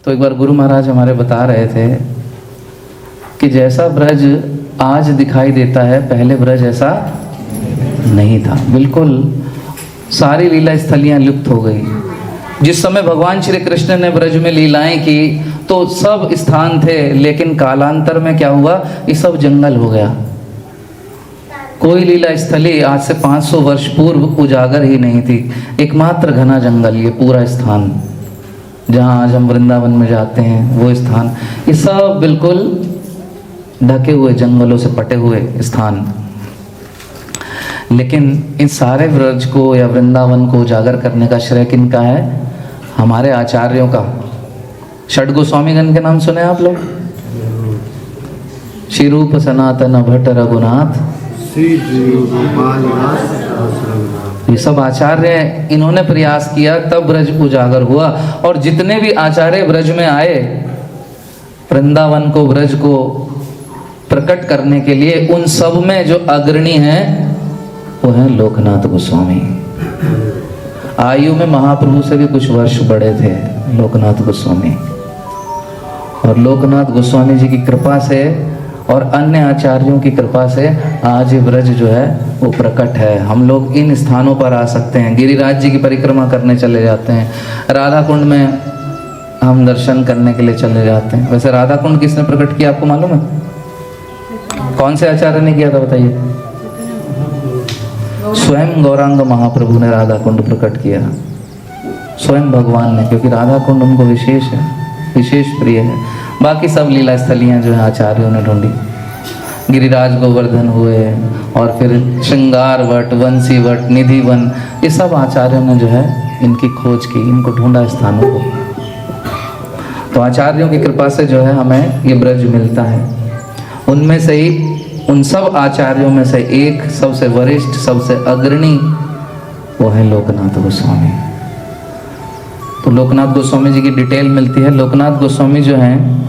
तो एक बार गुरु महाराज हमारे बता रहे थे कि जैसा ब्रज आज दिखाई देता है पहले ब्रज ऐसा नहीं था। बिल्कुल सारी लीला स्थलियां लुप्त हो गई। जिस समय भगवान श्री कृष्ण ने ब्रज में लीलाएं की तो सब स्थान थे, लेकिन कालांतर में क्या हुआ, ये सब जंगल हो गया। कोई लीला स्थली आज से 500 वर्ष पूर्व उजागर ही नहीं थी। एकमात्र घना जंगल, ये पूरा स्थान जहाँ आज हम वृंदावन में जाते हैं वो स्थान, ये सब बिल्कुल ढके हुए जंगलों से पटे हुए स्थान। लेकिन इन सारे ब्रज को या वृंदावन को उजागर करने का श्रेय किनका है? हमारे आचार्यों का। षड गोस्वामीगण के नाम सुने आप लोग? श्री रूप सनातन भट्ट रघुनाथ, ये सब आचार्य, इन्होंने प्रयास किया तब ब्रज उजागर हुआ। और जितने भी आचार्य ब्रज में आए वृंदावन को, ब्रज को प्रकट करने के लिए, उन सब में जो अग्रणी हैं वो हैं लोकनाथ गोस्वामी। आयु में महाप्रभु से भी कुछ वर्ष बड़े थे लोकनाथ गोस्वामी। और लोकनाथ गोस्वामी जी की कृपा से और अन्य आचार्यों की कृपा से आज ये ब्रज जो है वो प्रकट है। हम लोग इन स्थानों पर आ सकते हैं, गिरिराज जी की परिक्रमा करने चले जाते हैं, राधा कुंड में हम दर्शन करने के लिए चले जाते हैं। वैसे राधा कुंड किसने प्रकट किया आपको मालूम है? कौन से आचार्य ने किया था बताइए? स्वयं गौरांग महाप्रभु ने राधा कुंड प्रकट किया, स्वयं भगवान ने, क्योंकि राधा कुंड उनको विशेष है, विशेष प्रिय है। बाकी सब लीला स्थलियाँ जो है आचार्यों ने ढूंढी। गिरिराज गोवर्धन हुए और फिर श्रृंगार वट, वंशी वट, निधि वन, ये सब आचार्यों ने जो है इनकी खोज की, इनको ढूंढा स्थानों को। तो आचार्यों की कृपा से जो है हमें ये ब्रज मिलता है। उनमें से ही, उन सब आचार्यों में से एक सबसे वरिष्ठ, सबसे अग्रणी वो है लोकनाथ गोस्वामी। तो लोकनाथ गोस्वामी जी की डिटेल मिलती है। लोकनाथ गोस्वामी जो हैं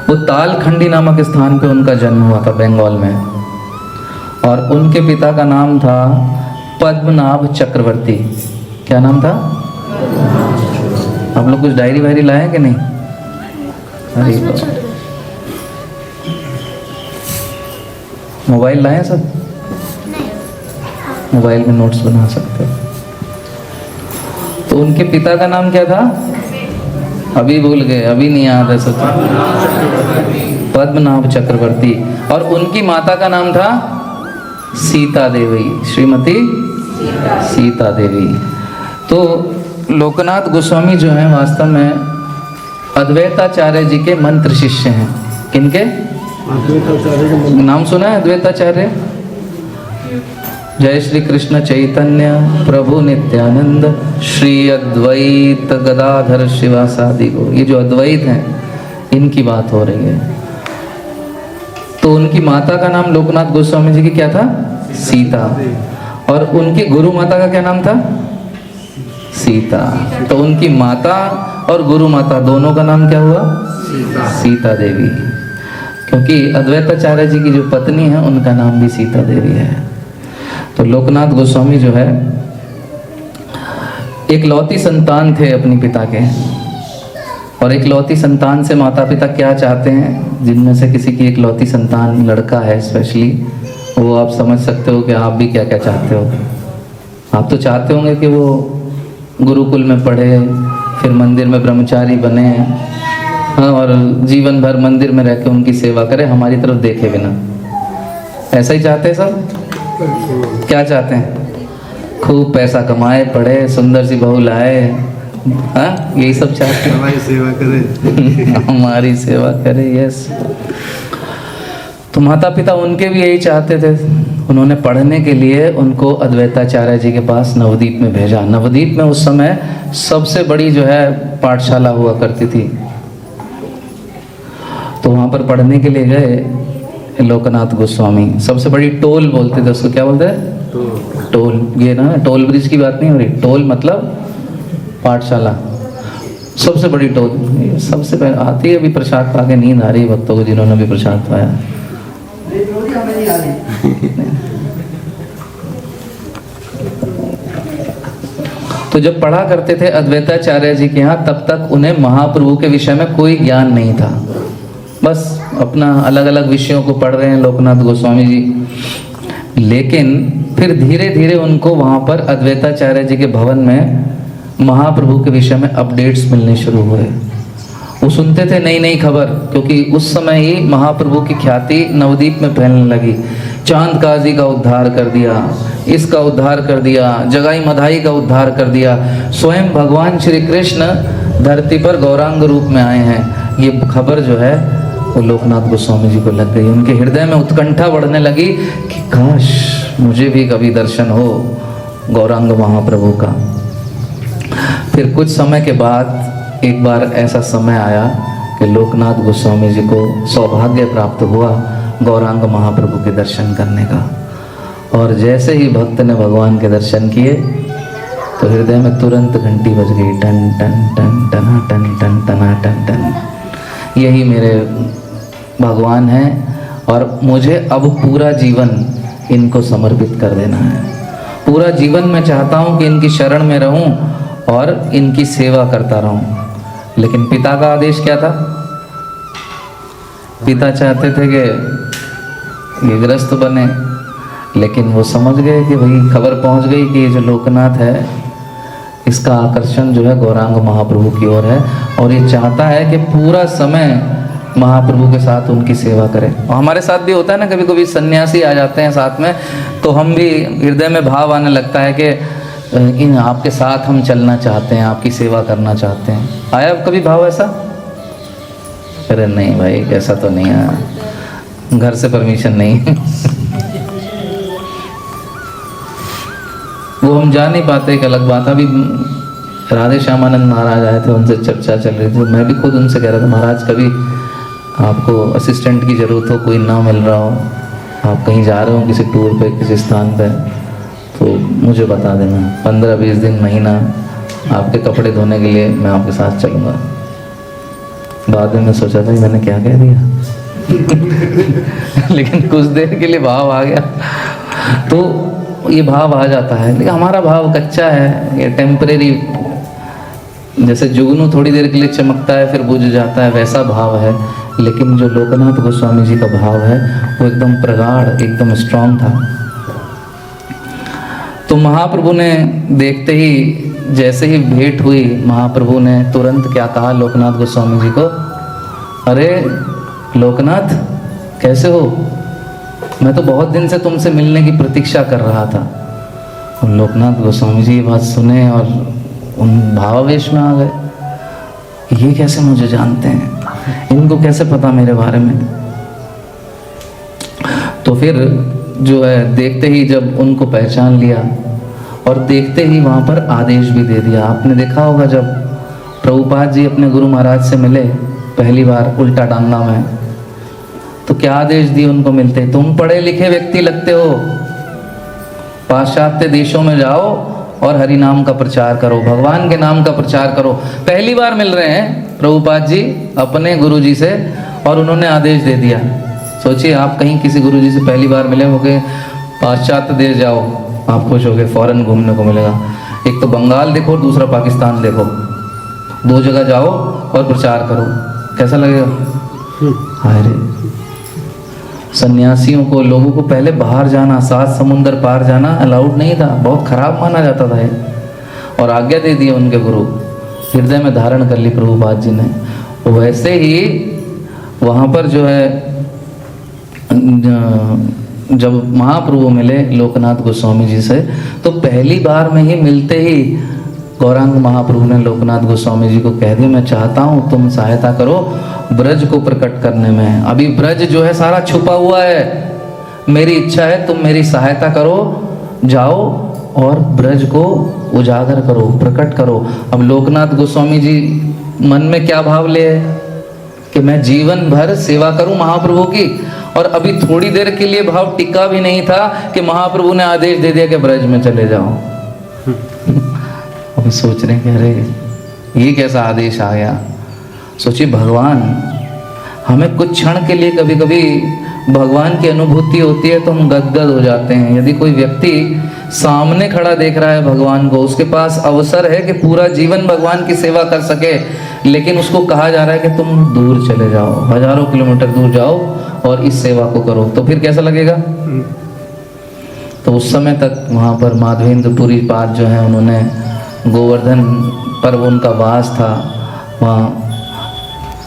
वो तालखंडी नामक स्थान पे उनका जन्म हुआ था, बंगाल में। और उनके पिता का नाम था पद्मनाभ चक्रवर्ती। क्या नाम था? आप लोग कुछ डायरी वायरी लाए कि नहीं? अरे मोबाइल लाए सब? मोबाइल में नोट्स बना सकते हो। तो उनके पिता का नाम क्या था? अभी भूल गए, अभी नहीं याद है सच। पद्मनाभ चक्रवर्ती। और उनकी माता का नाम था सीता देवी, श्रीमती सीता देवी। तो लोकनाथ गोस्वामी जो हैं वास्तव में अद्वैताचार्य जी के मंत्र शिष्य हैं। किनके नाम सुना है? अद्वैताचार्य। जय श्री कृष्ण चैतन्य प्रभु नित्यानंद श्री अद्वैत गदाधर शिवासादि को, ये जो अद्वैत हैं इनकी बात हो रही है। तो उनकी माता का नाम लोकनाथ गोस्वामी जी की क्या था? सीता। और उनकी गुरु माता का क्या नाम था? सीता। तो उनकी माता और गुरु माता दोनों का नाम क्या हुआ? सीता देवी। क्योंकि अद्वैताचार्य जी की जो पत्नी है उनका नाम भी सीता देवी है। तो लोकनाथ गोस्वामी जो है एक लौती संतान थे अपने पिता के। और एक लौती संतान से माता पिता क्या चाहते हैं? जिनमें से किसी की एक लौती संतान लड़का है स्पेशली, वो आप समझ सकते हो कि आप भी क्या क्या चाहते हो। आप तो चाहते होंगे कि वो गुरुकुल में पढ़े, फिर मंदिर में ब्रह्मचारी बने, और जीवन भर मंदिर में रह के उनकी सेवा करे, हमारी तरफ देखे बिना। ऐसा ही चाहते हैं सब? क्या चाहते हैं? खूब पैसा कमाए, पढ़े, सुंदर सी बहू लाए, हाँ यही सब चाहते हैं। हमारी सेवा करे हमारी सेवा करे, यस। तो माता पिता उनके भी यही चाहते थे। उन्होंने पढ़ने के लिए उनको अद्वैताचार्य जी के पास नवदीप में भेजा। नवदीप में उस समय सबसे बड़ी जो है पाठशाला हुआ करती थी। तो वहाँ पर पढ़ने के लिए गए लोकनाथ गोस्वामी। सबसे बड़ी टोल बोलते थे उसको, क्या बोलते हैं? टोल। ये ना टोल ब्रिज की बात नहीं हो रही, टोल मतलब पाठशाला, सबसे बड़ी टोल। सबसे पहले आती है, अभी प्रसाद पा के नींद आ रही है भक्तों को जिन्होंने भी प्रसाद पाया। तो जब पढ़ा करते थे अद्वैताचार्य जी के यहाँ, तब तक उन्हें महाप्रभु के विषय में कोई ज्ञान नहीं था। बस अपना अलग अलग विषयों को पढ़ रहे हैं लोकनाथ गोस्वामी जी। लेकिन फिर धीरे धीरे उनको वहाँ पर अद्वैताचार्य जी के भवन में महाप्रभु के विषय में अपडेट्स मिलने शुरू हुए। वो सुनते थे नई नई खबर, क्योंकि उस समय ही महाप्रभु की ख्याति नवदीप में फैलने लगी। चांद काजी का उद्धार कर दिया, इसका उद्धार कर दिया, जगाई मधाई का उद्धार कर दिया, स्वयं भगवान श्री कृष्ण धरती पर गौरांग रूप में आए हैं। ये खबर जो है वो लोकनाथ गोस्वामी जी को लग गई। उनके हृदय में उत्कंठा बढ़ने लगी कि काश मुझे भी कभी दर्शन हो गौरांग महाप्रभु का। फिर कुछ समय के बाद एक बार ऐसा समय आया कि लोकनाथ गोस्वामी जी को सौभाग्य प्राप्त हुआ गौरांग महाप्रभु के दर्शन करने का। और जैसे ही भक्त ने भगवान के दर्शन किए तो हृदय में तुरंत घंटी बज गई, टन टन टन टना टन टन टना टन टन। यही मेरे भगवान हैं और मुझे अब पूरा जीवन इनको समर्पित कर देना है। पूरा जीवन मैं चाहता हूँ कि इनकी शरण में रहूं और इनकी सेवा करता रहूं। लेकिन पिता का आदेश क्या था? पिता चाहते थे कि ये गृहस्थ बने, लेकिन वो समझ गए कि भाई खबर पहुंच गई कि ये जो लोकनाथ है इसका आकर्षण जो है गौरांग महाप्रभु की ओर है और ये चाहता है कि पूरा समय महाप्रभु के साथ उनकी सेवा करें। और हमारे साथ भी होता है ना, कभी कभी सन्यासी आ जाते हैं साथ में, तो हम भी हृदय में भाव आने लगता है कि इन आपके साथ हम चलना चाहते हैं, आपकी सेवा करना चाहते हैं। आया कभी भाव ऐसा? अरे नहीं भाई, ऐसा तो नहीं आया, घर से परमिशन नहीं वो हम जा नहीं पाते, एक अलग बात। अभी राधे श्यामानंद महाराज आए थे, उनसे चर्चा चल रही थी। मैं भी खुद उनसे कह रहा था, महाराज कभी आपको असिस्टेंट की ज़रूरत हो, कोई ना मिल रहा हो, आप कहीं जा रहे हो किसी टूर पे, किसी स्थान पे, तो मुझे बता देना। 15-20 दिन, महीना आपके कपड़े धोने के लिए मैं आपके साथ चलूँगा। बाद में मैं सोचा था मैंने क्या कह दिया लेकिन कुछ देर के लिए भाव आ गया, तो ये भाव आ जाता है। लेकिन हमारा भाव कच्चा है, ये टेम्परेरी, जैसे जुगनू थोड़ी देर के लिए चमकता है फिर बुझ जाता है, वैसा भाव है। लेकिन जो लोकनाथ गोस्वामी जी का भाव है वो एकदम प्रगाढ़, एकदम स्ट्रांग था। तो महाप्रभु ने देखते ही, जैसे ही भेंट हुई, महाप्रभु ने तुरंत क्या कहा लोकनाथ गोस्वामी जी को? अरे लोकनाथ, कैसे हो? मैं तो बहुत दिन से तुमसे मिलने की प्रतीक्षा कर रहा था। और लोकनाथ गोस्वामी जी ये बात सुने और उन भावावेश में आ गए, ये कैसे मुझे जानते हैं, इनको कैसे पता मेरे बारे में? तो फिर जो है देखते ही जब उनको पहचान लिया और देखते ही वहाँ पर आदेश भी दे दिया। आपने देखा होगा जब प्रभुपाद जी अपने गुरु महाराज से मिले पहली बार उल्टा डांगा में, तो क्या आदेश दिए उनको मिलते? तुम पढ़े लिखे व्यक्ति लगते हो, पाश्चात्य देशों में जाओ और हरि नाम का प्रचार करो, भगवान के नाम का प्रचार करो। पहली बार मिल रहे हैं प्रभुपाद जी अपने गुरु जी से और उन्होंने आदेश दे दिया। सोचिए आप कहीं किसी गुरु जी से पहली बार मिले होगे, पाश्चात्य देश जाओ, आप खुश हो गए, फॉरेन घूमने को मिलेगा। एक तो बंगाल देखो और दूसरा पाकिस्तान देखो, 2 जगह जाओ और प्रचार करो, कैसा लगेगा? हाय रे, सन्यासियों को, लोगों को पहले बाहर जाना, 7 समुंदर पार जाना अलाउड नहीं था, बहुत खराब माना जाता था ये। और आज्ञा दे दी उनके गुरु, हृदय में धारण कर ली प्रभुपाद जी ने। वैसे ही वहाँ पर जो है जब महाप्रभु मिले लोकनाथ गोस्वामी जी से, तो पहली बार में ही मिलते ही गौरांग महाप्रभु ने लोकनाथ गोस्वामी जी को कह दिया, मैं चाहता हूँ तुम सहायता करो ब्रज को प्रकट करने में। अभी ब्रज जो है सारा छुपा हुआ है, मेरी इच्छा है तुम मेरी सहायता करो, जाओ और ब्रज को उजागर करो, प्रकट करो। अब लोकनाथ गोस्वामी जी मन में क्या भाव ले कि मैं जीवन भर सेवा करूं महाप्रभु की, और अभी थोड़ी देर के लिए भाव टिका भी नहीं था कि महाप्रभु ने आदेश दे दिया कि ब्रज में चले जाओ। अभी सोच रहे हैं, अरे ये कैसा आदेश आ गया। सोचिए, भगवान, हमें कुछ क्षण के लिए कभी कभी भगवान की अनुभूति होती है तो हम गदगद हो जाते हैं। यदि कोई व्यक्ति सामने खड़ा देख रहा है भगवान को, उसके पास अवसर है कि पूरा जीवन भगवान की सेवा कर सके, लेकिन उसको कहा जा रहा है कि तुम दूर चले जाओ, हजारों किलोमीटर दूर जाओ और इस सेवा को करो, तो फिर कैसा लगेगा? तो उस समय तक वहाँ पर माधवेंद्रपुरी पाद जो है, उन्होंने गोवर्धन पर उनका वास था, वहाँ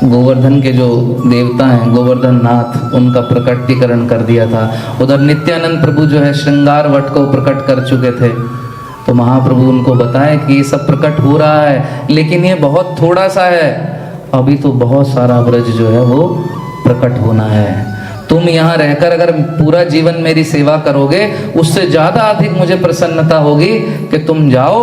गोवर्धन के जो देवता हैं गोवर्धन नाथ, उनका प्रकटीकरण कर दिया था। उधर नित्यानंद प्रभु जो है श्रृंगार वट को प्रकट कर चुके थे, तो महाप्रभु उनको बताए कि ये सब प्रकट हो रहा है, लेकिन ये बहुत थोड़ा सा है, अभी तो बहुत सारा ब्रज जो है वो प्रकट होना है। तुम यहाँ रहकर अगर पूरा जीवन मेरी सेवा करोगे, उससे ज़्यादा अधिक मुझे प्रसन्नता होगी कि तुम जाओ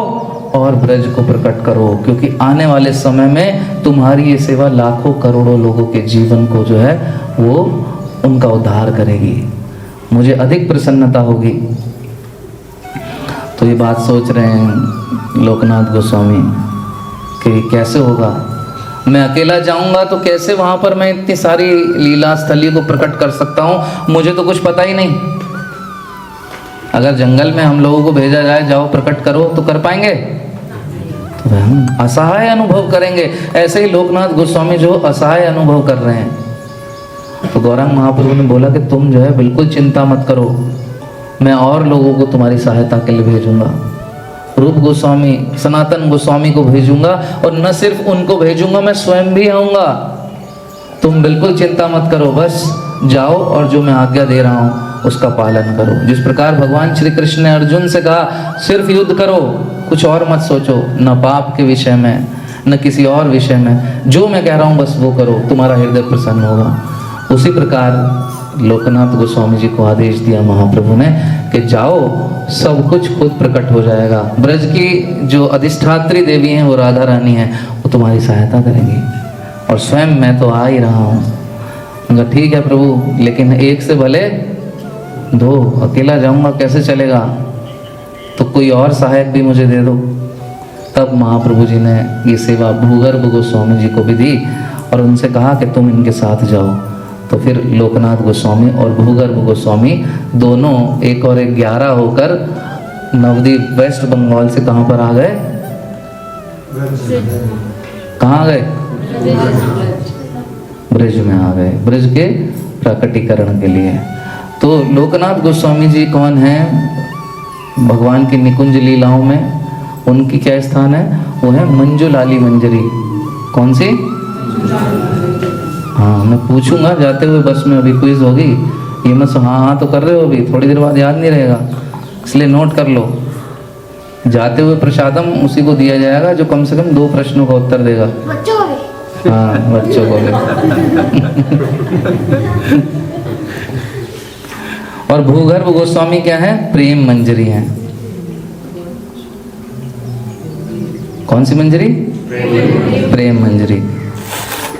और ब्रज को प्रकट करो, क्योंकि आने वाले समय में तुम्हारी ये सेवा लाखों करोड़ों लोगों के जीवन को जो है वो उनका उद्धार करेगी, मुझे अधिक प्रसन्नता होगी। तो ये बात सोच रहे हैं लोकनाथ गोस्वामी कि कैसे होगा, मैं अकेला जाऊंगा तो कैसे वहाँ पर मैं इतनी सारी लीला स्थली को प्रकट कर सकता हूँ, मुझे तो कुछ पता ही नहीं। अगर जंगल में हम लोगों को भेजा जाए जाओ प्रकट करो, तो कर पाएंगे? तो हम असहाय अनुभव करेंगे। ऐसे ही लोकनाथ गोस्वामी जो असहाय अनुभव कर रहे हैं। तो गौरांग महाप्रभु ने बोला कि तुम जो है बिल्कुल चिंता मत करो, मैं और लोगों को तुम्हारी सहायता के लिए भेजूंगा। रूप गोस्वामी, सनातन गोस्वामी को भेजूंगा, और न सिर्फ उनको भेजूंगा, मैं स्वयं भी आऊंगा। तुम बिल्कुल चिंता मत करो, बस जाओ और जो मैं आज्ञा दे रहा हूँ उसका पालन करो। जिस प्रकार भगवान श्री कृष्ण ने अर्जुन से कहा सिर्फ युद्ध करो, कुछ और मत सोचो, न पाप के विषय में न किसी और विषय में, जो मैं कह रहा हूँ बस वो करो, तुम्हारा हृदय प्रसन्न होगा। उसी प्रकार लोकनाथ गोस्वामी जी को आदेश दिया महाप्रभु ने कि जाओ, सब कुछ खुद प्रकट हो जाएगा। ब्रज की जो अधिष्ठात्री देवी हैं वो राधा रानी है, वो तुम्हारी सहायता करेंगी, और स्वयं मैं तो आ ही रहा हूँ। ठीक है प्रभु, लेकिन एक से भले दो, अकेला जाऊंगा कैसे चलेगा, तो कोई और सहायक भी मुझे दे दो। तब महाप्रभु जी ने ये सेवा भूगर्भ गोस्वामी जी को भी दी और उनसे कहा कि तुम इनके साथ जाओ। तो फिर लोकनाथ गोस्वामी और भूगर्भ गोस्वामी दोनों 1 और 1 11 होकर नवद्वीप वेस्ट बंगाल से कहाँ पर आ गए? कहाँ गए? ब्रज में आ गए, ब्रज के प्रकटीकरण के लिए। तो लोकनाथ गोस्वामी जी कौन है? भगवान की निकुंज लीलाओं में उनकी क्या स्थान है? वो है मंजुलाली मंजरी। कौन सी? हाँ, मैं पूछूंगा जाते हुए बस में, अभी क्विज होगी, ये मत हाँ हाँ तो कर रहे हो, अभी थोड़ी देर बाद याद नहीं रहेगा, इसलिए नोट कर लो। जाते हुए प्रसादम उसी को दिया जाएगा जो कम से कम 2 प्रश्नों का उत्तर देगा। हाँ, बच्चों को भी। और भूगर्भ गोस्वामी क्या है? प्रेम मंजरी है। कौन सी मंजरी? प्रेम मंजरी।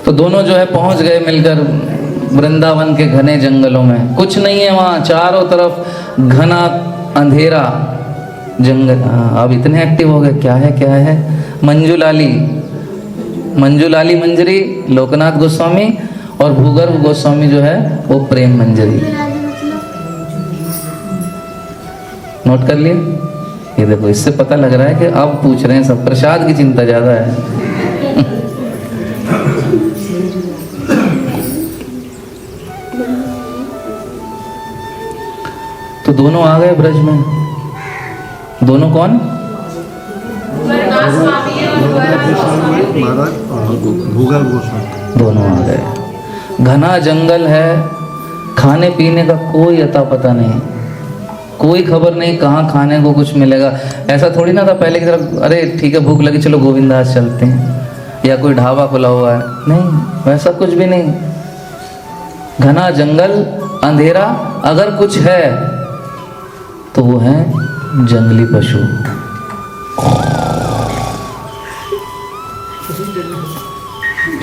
तो दोनों जो है पहुंच गए मिलकर वृंदावन के घने जंगलों में। कुछ नहीं है वहाँ, चारों तरफ घना अंधेरा जंगल। अब इतने एक्टिव हो गए, क्या है क्या है? मंजुलाली, मंजुलाली मंजरी लोकनाथ गोस्वामी, और भूगर्भ गोस्वामी जो है वो प्रेम मंजरी। नोट कर लिए? ये देखो, इससे पता लग रहा है कि अब पूछ रहे हैं सब, प्रसाद की चिंता ज्यादा है। तो दोनों आ गए ब्रज में। दोनों कौन? दोनों आ गए। घना जंगल है, खाने पीने का कोई अता पता नहीं, कोई खबर नहीं कहाँ खाने को कुछ मिलेगा। ऐसा थोड़ी ना था पहले की तरफ, अरे ठीक है भूख लगी चलो गोविंदास चलते हैं, या कोई ढाबा खुला हुआ है, नहीं, वैसा कुछ भी नहीं। घना जंगल, अंधेरा, अगर कुछ है तो वो है जंगली पशु।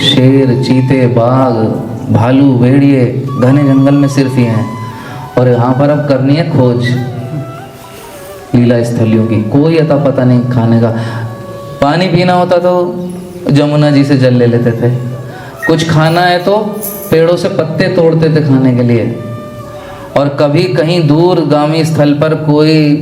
शेर, चीते, बाघ, भालू, भेड़िए घने जंगल में सिर्फ ही हैं। और यहाँ पर अब करनी है खोज लीला स्थलियों की। कोई अता पता नहीं खाने का। पानी पीना होता तो जमुना जी से जल ले लेते थे, कुछ खाना है तो पेड़ों से पत्ते तोड़ते थे खाने के लिए। और कभी कहीं दूरगामी स्थल पर कोई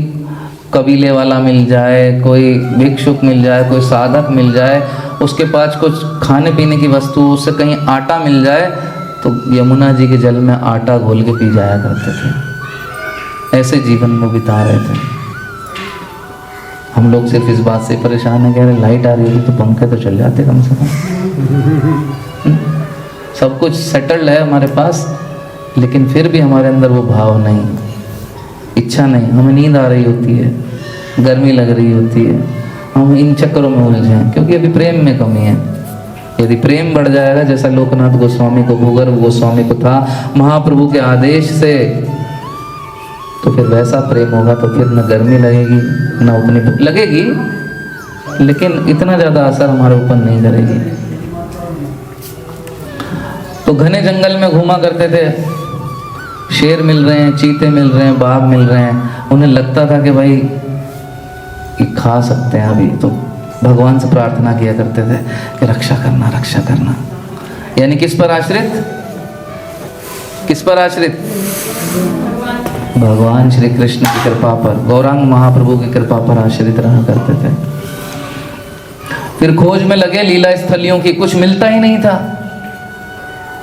कबीले वाला मिल जाए, कोई भिक्षुक मिल जाए, कोई साधक मिल जाए, उसके पास कुछ खाने पीने की वस्तु, उससे कहीं आटा मिल जाए तो यमुना जी के जल में आटा घोल के पी जाया करते थे। ऐसे जीवन वो बिता रहे थे। हम लोग सिर्फ इस बात से परेशान है, कह रहे लाइट आ रही होगी तो पंखे तो चल जाते कम से कम। सब कुछ सेटल्ड है हमारे पास, लेकिन फिर भी हमारे अंदर वो भाव नहीं, इच्छा नहीं। हमें नींद आ रही होती है, गर्मी लग रही होती है, हम इन चक्करों में उलझे हैं, क्योंकि अभी प्रेम में कमी है। यदि प्रेम बढ़ जाएगा, जैसा लोकनाथ गोस्वामी को, भूगर्भ गोस्वामी को था, महाप्रभु के आदेश से, तो फिर वैसा प्रेम होगा तो फिर न गर्मी लगेगी, न उतनी भूख लगेगी, लेकिन इतना ज़्यादा असर हमारे ऊपर नहीं करेगी। तो घने जंगल में घूमा करते थे, शेर मिल रहे हैं, चीते मिल रहे हैं, बाघ मिल रहे हैं, उन्हें लगता था कि भाई ये खा सकते हैं अभी, तो भगवान से प्रार्थना किया करते थे कि रक्षा करना, रक्षा करना। यानी किस पर आश्रित? किस पर आश्रित? भगवान श्री कृष्ण की कृपा पर, गौरांग महाप्रभु की कृपा पर आश्रित रहा करते थे। फिर खोज में लगे लीला स्थलियों की, कुछ मिलता ही नहीं था,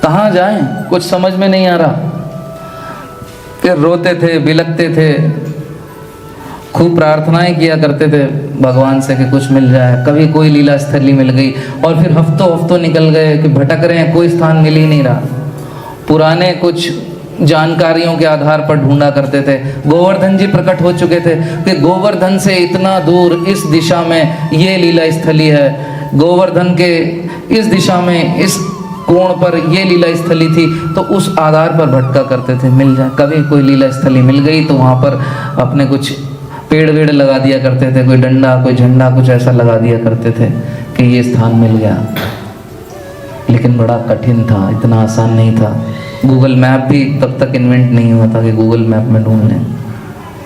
कहाँ जाएं, कुछ समझ में नहीं आ रहा। फिर रोते थे, बिलखते थे, खूब प्रार्थनाएं किया करते थे भगवान से कि कुछ मिल जाए। कभी कोई लीला स्थली मिल गई, और फिर हफ्तों हफ्तों निकल गए कि भटक रहे हैं, कोई स्थान मिल ही नहीं रहा। पुराने कुछ जानकारियों के आधार पर ढूंढा करते थे। गोवर्धन जी प्रकट हो चुके थे कि गोवर्धन से इतना दूर इस दिशा में ये लीला स्थली है, गोवर्धन के इस दिशा में इस कोण पर ये लीला स्थली थी, तो उस आधार पर भटका करते थे, मिल जाए। कभी कोई लीला स्थली मिल गई तो वहाँ पर अपने कुछ पेड़ वेड़ लगा दिया करते थे, कोई डंडा, कोई झंडा, कुछ ऐसा लगा दिया करते थे कि ये स्थान मिल गया। लेकिन बड़ा कठिन था, इतना आसान नहीं था। गूगल मैप भी तब तक इन्वेंट नहीं हुआ था कि गूगल मैप में ढूंढ लें।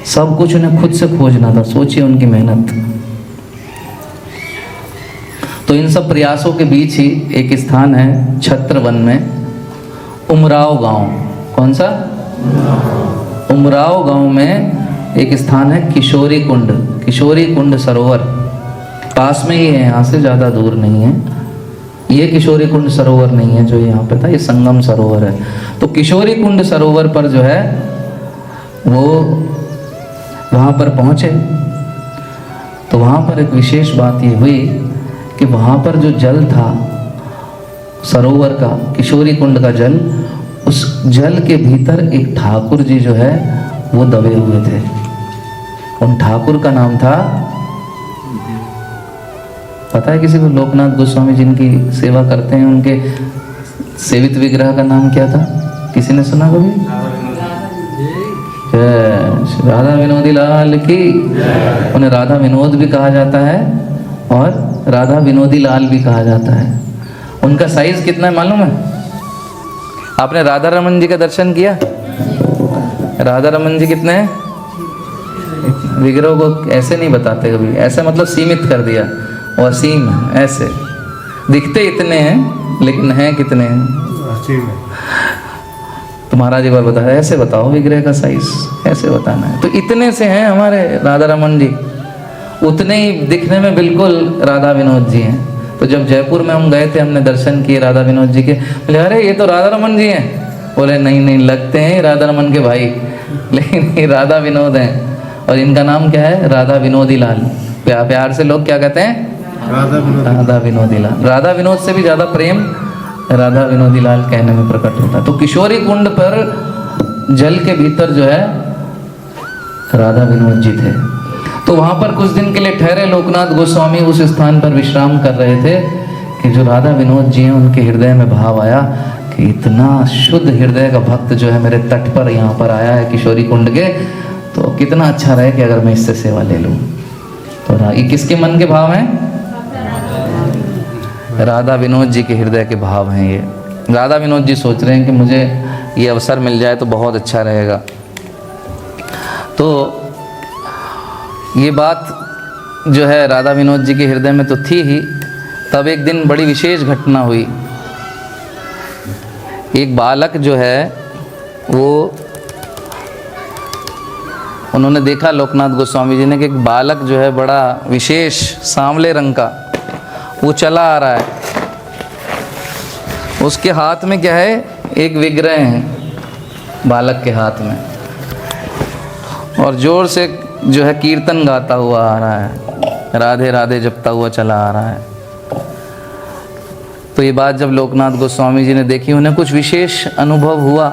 सब कुछ उन्हें खुद से खोजना था। सोचिए उनकी मेहनत। तो इन सब प्रयासों के बीच ही एक स्थान है छत्रवन में, उमराव गांव। कौन सा? उमराव गांव में एक स्थान है किशोरी कुंड, किशोरी कुंड सरोवर। पास में ही है, यहाँ से ज़्यादा दूर नहीं है। ये किशोरी कुंड सरोवर नहीं है जो यहाँ पे था, ये संगम सरोवर है। तो किशोरी कुंड सरोवर पर जो है वो वहाँ पर पहुँचे, तो वहाँ पर एक विशेष बात ये हुई कि वहाँ पर जो जल था सरोवर का, किशोरी कुंड का जल, उस जल के भीतर एक ठाकुर जी जो है वो दबे हुए थे। उन ठाकुर का नाम था, पता है किसी को? लोकनाथ गोस्वामी जिनकी सेवा करते हैं, उनके सेवित विग्रह का नाम क्या था? किसी ने सुना कभी? राधा विनोदी लाल की। उन्हें राधा विनोद भी कहा जाता है और राधा विनोदी लाल भी कहा जाता है। उनका साइज कितना है मालूम है? आपने राधा रमन जी का दर्शन किया? राधा रमन जी कितने हैं? विग्रह को ऐसे नहीं बताते कभी, ऐसे मतलब सीमित कर दिया, और असीम है। ऐसे दिखते इतने हैं लेकिन हैं कितने हैं? तो महाराज एक बार बताया, ऐसे बताओ विग्रह का साइज, ऐसे बताना है। तो इतने से हैं हमारे राधा रमन जी, उतने ही दिखने में बिल्कुल राधा विनोद जी हैं। तो जब जयपुर में हम गए थे, हमने दर्शन किए राधा विनोद जी के, बोले अरे ये तो राधा रमन जी हैं। बोले नहीं नहीं, लगते हैं राधा रमन के भाई, लेकिन ये राधा विनोद हैं, और इनका नाम क्या है? राधा विनोदी लाल। प्यार से लोग क्या कहते हैं? राधा विनोदी लाल। राधा विनोद से भी ज़्यादा प्रेम राधा विनोदी लाल कहने में प्रकट होता है। तो किशोरी कुंड पर जल के भीतर जो है राधा विनोद जी थे। तो वहाँ पर कुछ दिन के लिए ठहरे लोकनाथ गोस्वामी, उस स्थान पर विश्राम कर रहे थे कि जो राधा विनोद जी हैं उनके हृदय में भाव आया कि इतना शुद्ध हृदय का भक्त जो है मेरे तट पर यहाँ पर आया है किशोरी कुंड के, तो कितना अच्छा रहे कि अगर मैं इससे सेवा ले लूँ। तो ये किसके मन के भाव हैं? राधा विनोद जी के हृदय के भाव हैं ये। राधा विनोद जी सोच रहे हैं कि मुझे ये अवसर मिल जाए तो बहुत अच्छा रहेगा। तो ये बात जो है राधा विनोद जी के हृदय में तो थी ही। तब एक दिन बड़ी विशेष घटना हुई। एक बालक जो है वो उन्होंने देखा लोकनाथ गोस्वामी जी ने कि एक बालक जो है बड़ा विशेष सांवले रंग का वो चला आ रहा है, उसके हाथ में क्या है, एक विग्रह है बालक के हाथ में, और जोर से जो है कीर्तन गाता हुआ आ रहा है, राधे राधे जपता हुआ चला आ रहा है। तो ये बात जब लोकनाथ गोस्वामी जी ने देखी, उन्हें कुछ विशेष अनुभव हुआ।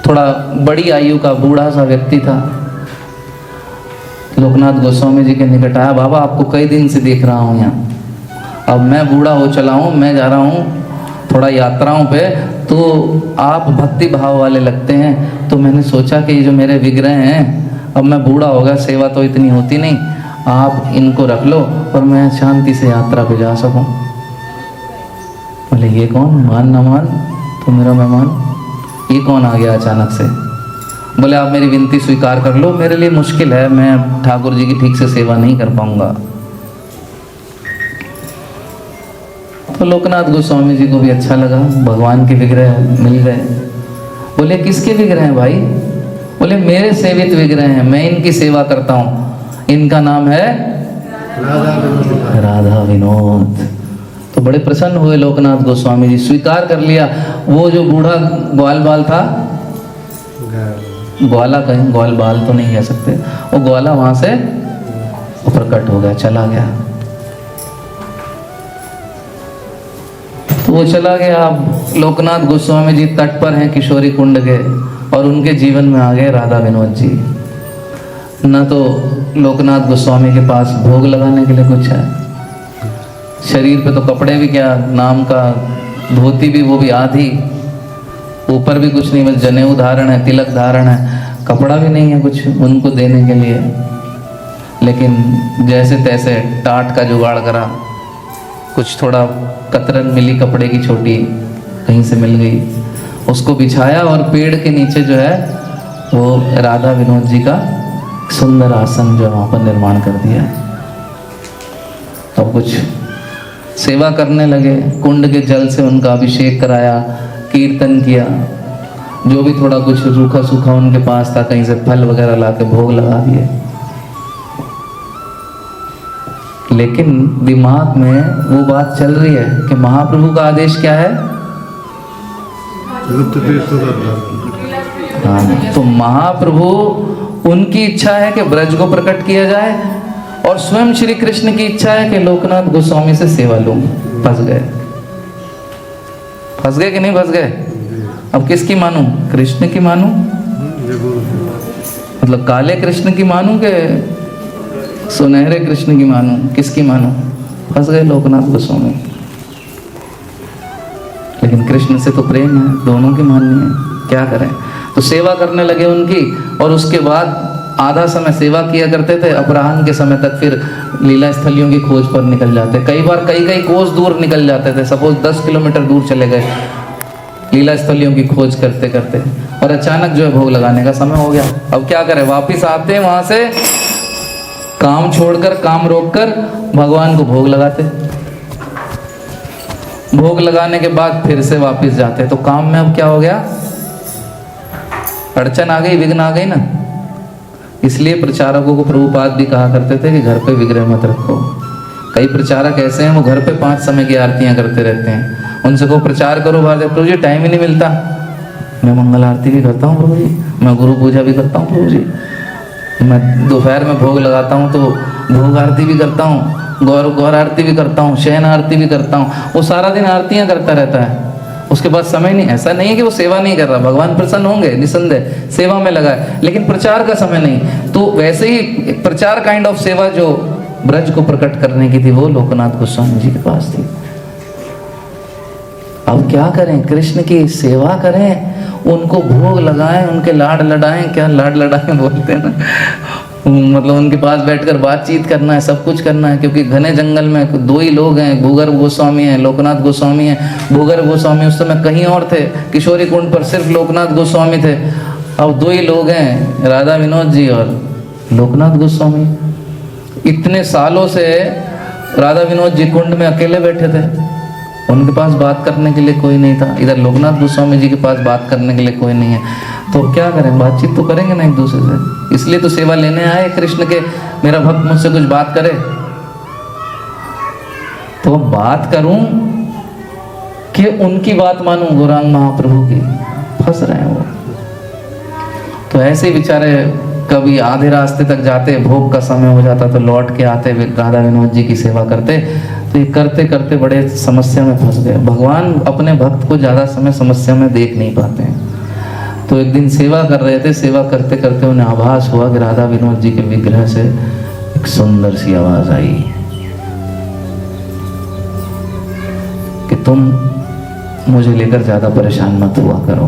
थोड़ा बड़ी आयु का बूढ़ा सा व्यक्ति था, लोकनाथ गोस्वामी जी के निकट आया, बाबा आपको कई दिन से देख रहा हूँ यहाँ, अब मैं बूढ़ा हो चला हूँ, मैं जा रहा हूँ थोड़ा यात्राओं पे, तो आप भक्ति भाव वाले लगते हैं, तो मैंने सोचा कि ये जो मेरे विग्रह हैं, अब मैं बूढ़ा हो गया, सेवा तो इतनी होती नहीं, आप इनको रख लो और मैं शांति से यात्रा पे जा सकूं। बोले ये कौन, मान ना मान तो मेरा मेहमान, ये कौन आ गया अचानक से। बोले आप मेरी विनती स्वीकार कर लो, मेरे लिए मुश्किल है, मैं ठाकुर जी की ठीक से सेवा नहीं कर पाऊंगा। तो लोकनाथ गोस्वामी जी को भी अच्छा लगा, भगवान के विग्रह मिल गए। बोले किसके विग्रह हैं भाई? बोले मेरे सेवित विग्रह हैं, मैं इनकी सेवा करता हूँ, इनका नाम है राधा विनोद। तो बड़े प्रसन्न हुए लोकनाथ गोस्वामी जी, स्वीकार कर लिया। वो जो बूढ़ा ग्वाल बाल था, ग्वाला कहें, ग्वाल बाल तो नहीं कह सकते, वो ग्वाला वहां से प्रकट हो गया, चला गया। तो वो चला गया। अब लोकनाथ गोस्वामी जी तट पर हैं किशोरी कुंड के, और उनके जीवन में आ गए राधा विनोद जी। न तो लोकनाथ गोस्वामी के पास भोग लगाने के लिए कुछ है, शरीर पे तो कपड़े भी क्या, नाम का धोती भी वो भी आधी, ऊपर भी कुछ नहीं, बस जनेऊ धारण है, तिलक धारण है, कपड़ा भी नहीं है कुछ उनको देने के लिए। लेकिन जैसे तैसे टाट का जुगाड़ करा, कुछ थोड़ा कतरन मिली कपड़े की छोटी, कहीं से मिल गई, उसको बिछाया और पेड़ के नीचे जो है वो राधा विनोद जी का सुंदर आसन जो वहाँ पर निर्माण कर दिया। तब कुछ सेवा करने लगे, कुंड के जल से उनका अभिषेक कराया, कीर्तन किया, जो भी थोड़ा कुछ रूखा सूखा उनके पास था, कहीं से फल वगैरह ला के भोग लगा दिए। लेकिन दिमाग में वो बात चल रही है कि महाप्रभु का आदेश क्या है। हाँ, तो महाप्रभु उनकी इच्छा है कि ब्रज को प्रकट किया जाए, और स्वयं श्री कृष्ण की इच्छा है कि लोकनाथ गोस्वामी से सेवा लूं। फंस गए, फंस गए कि नहीं फंस गए? अब किसकी मानूं, कृष्ण की मानूं, मतलब काले कृष्ण की मानूं कि सुनहरे कृष्ण की मानूं, किसकी मानूं? फंस गए लोकनाथ गोस्वामी। लेकिन कृष्ण से तो प्रेम है, दोनों की माननी है, क्या करें। तो सेवा करने लगे उनकी, और उसके बाद आधा समय सेवा किया करते थे, अपराह्न के समय तक फिर लीला स्थलियों की खोज पर निकल जाते। कई बार कई कोस दूर निकल जाते थे, सपोज 10 किलोमीटर दूर चले गए लीला स्थलियों की खोज करते करते, और अचानक जो है भोग लगाने का समय हो गया। अब क्या करें, वापिस आते हैं वहां से, काम छोड़कर, काम रोककर भगवान को भोग लगाते, भोग लगाने के बाद फिर से वापस जाते। तो काम में अब क्या हो गया, अड़चन आ गई, विघ्न आ गई ना। इसलिए प्रचारकों को प्रभुपाद भी कहा करते थे कि घर पे विग्रह मत रखो। कई प्रचारक ऐसे हैं, वो घर पे 5 समय की आरतियां करते रहते हैं, उनसे को प्रचार करो बाहर, प्रभु जी टाइम ही नहीं मिलता। मैं मंगल आरती भी करता हूँ प्रभु जी, मैं गुरु पूजा भी करता हूँ प्रभु जी, मैं दोपहर में भोग लगाता हूँ तो भोग आरती भी करता हूँ, गौर आरती भी करता हूँ, शयन आरती भी करता हूँ। वो सारा दिन आरतियाँ करता रहता है, उसके पास समय नहीं। ऐसा नहीं है कि वो सेवा नहीं कर रहा, भगवान प्रसन्न होंगे, निसंदेह सेवा में लगा है, लेकिन प्रचार का समय नहीं। तो वैसे ही प्रचार काइंड ऑफ सेवा जो ब्रज को प्रकट करने की थी, वो लोकनाथ गोस्वामी जी के पास थी। अब क्या करें, कृष्ण की सेवा करें, उनको भोग लगाएं, उनके लाड लड़ाएं, क्या लाड लड़ाएं बोलते हैं ना, मतलब उनके पास बैठकर बातचीत करना है, सब कुछ करना है। क्योंकि घने जंगल में 2 ही लोग हैं, भूगर्भ गोस्वामी हैं, लोकनाथ गोस्वामी हैं। भूगर्भ गोस्वामी उस समय कहीं और थे, किशोरी कुंड पर सिर्फ लोकनाथ गोस्वामी थे। अब 2 ही लोग हैं, राधा विनोद जी और लोकनाथ गोस्वामी। इतने सालों से राधा विनोद जी कुंड में अकेले बैठे थे, उनके पास बात करने के लिए कोई नहीं था। इधर लोकनाथ गोस्वामी जी के पास बात करने के लिए कोई नहीं है। तो क्या करें, बातचीत तो करेंगे ना एक दूसरे से। इसलिए तो सेवा लेने आए कृष्ण के, मेरा भक्त मुझसे कुछ बात करे तो बात करूं कि उनकी बात मानूं, गौरांग महाप्रभु की। फंस रहे हैं वो तो ऐसे ही बेचारे। कभी आधे रास्ते तक जाते, भोग का समय हो जाता तो लौट के आते, राधा विनोद जी की सेवा करते। तो ये करते करते बड़े समस्या में फंस गए। भगवान अपने भक्त को ज़्यादा समय समस्या में देख नहीं पाते हैं। तो एक दिन सेवा कर रहे थे, सेवा करते करते उन्हें आभास हुआ कि राधा विनोद जी के विग्रह से एक सुंदर सी आवाज आई कि तुम मुझे लेकर ज़्यादा परेशान मत हुआ करो,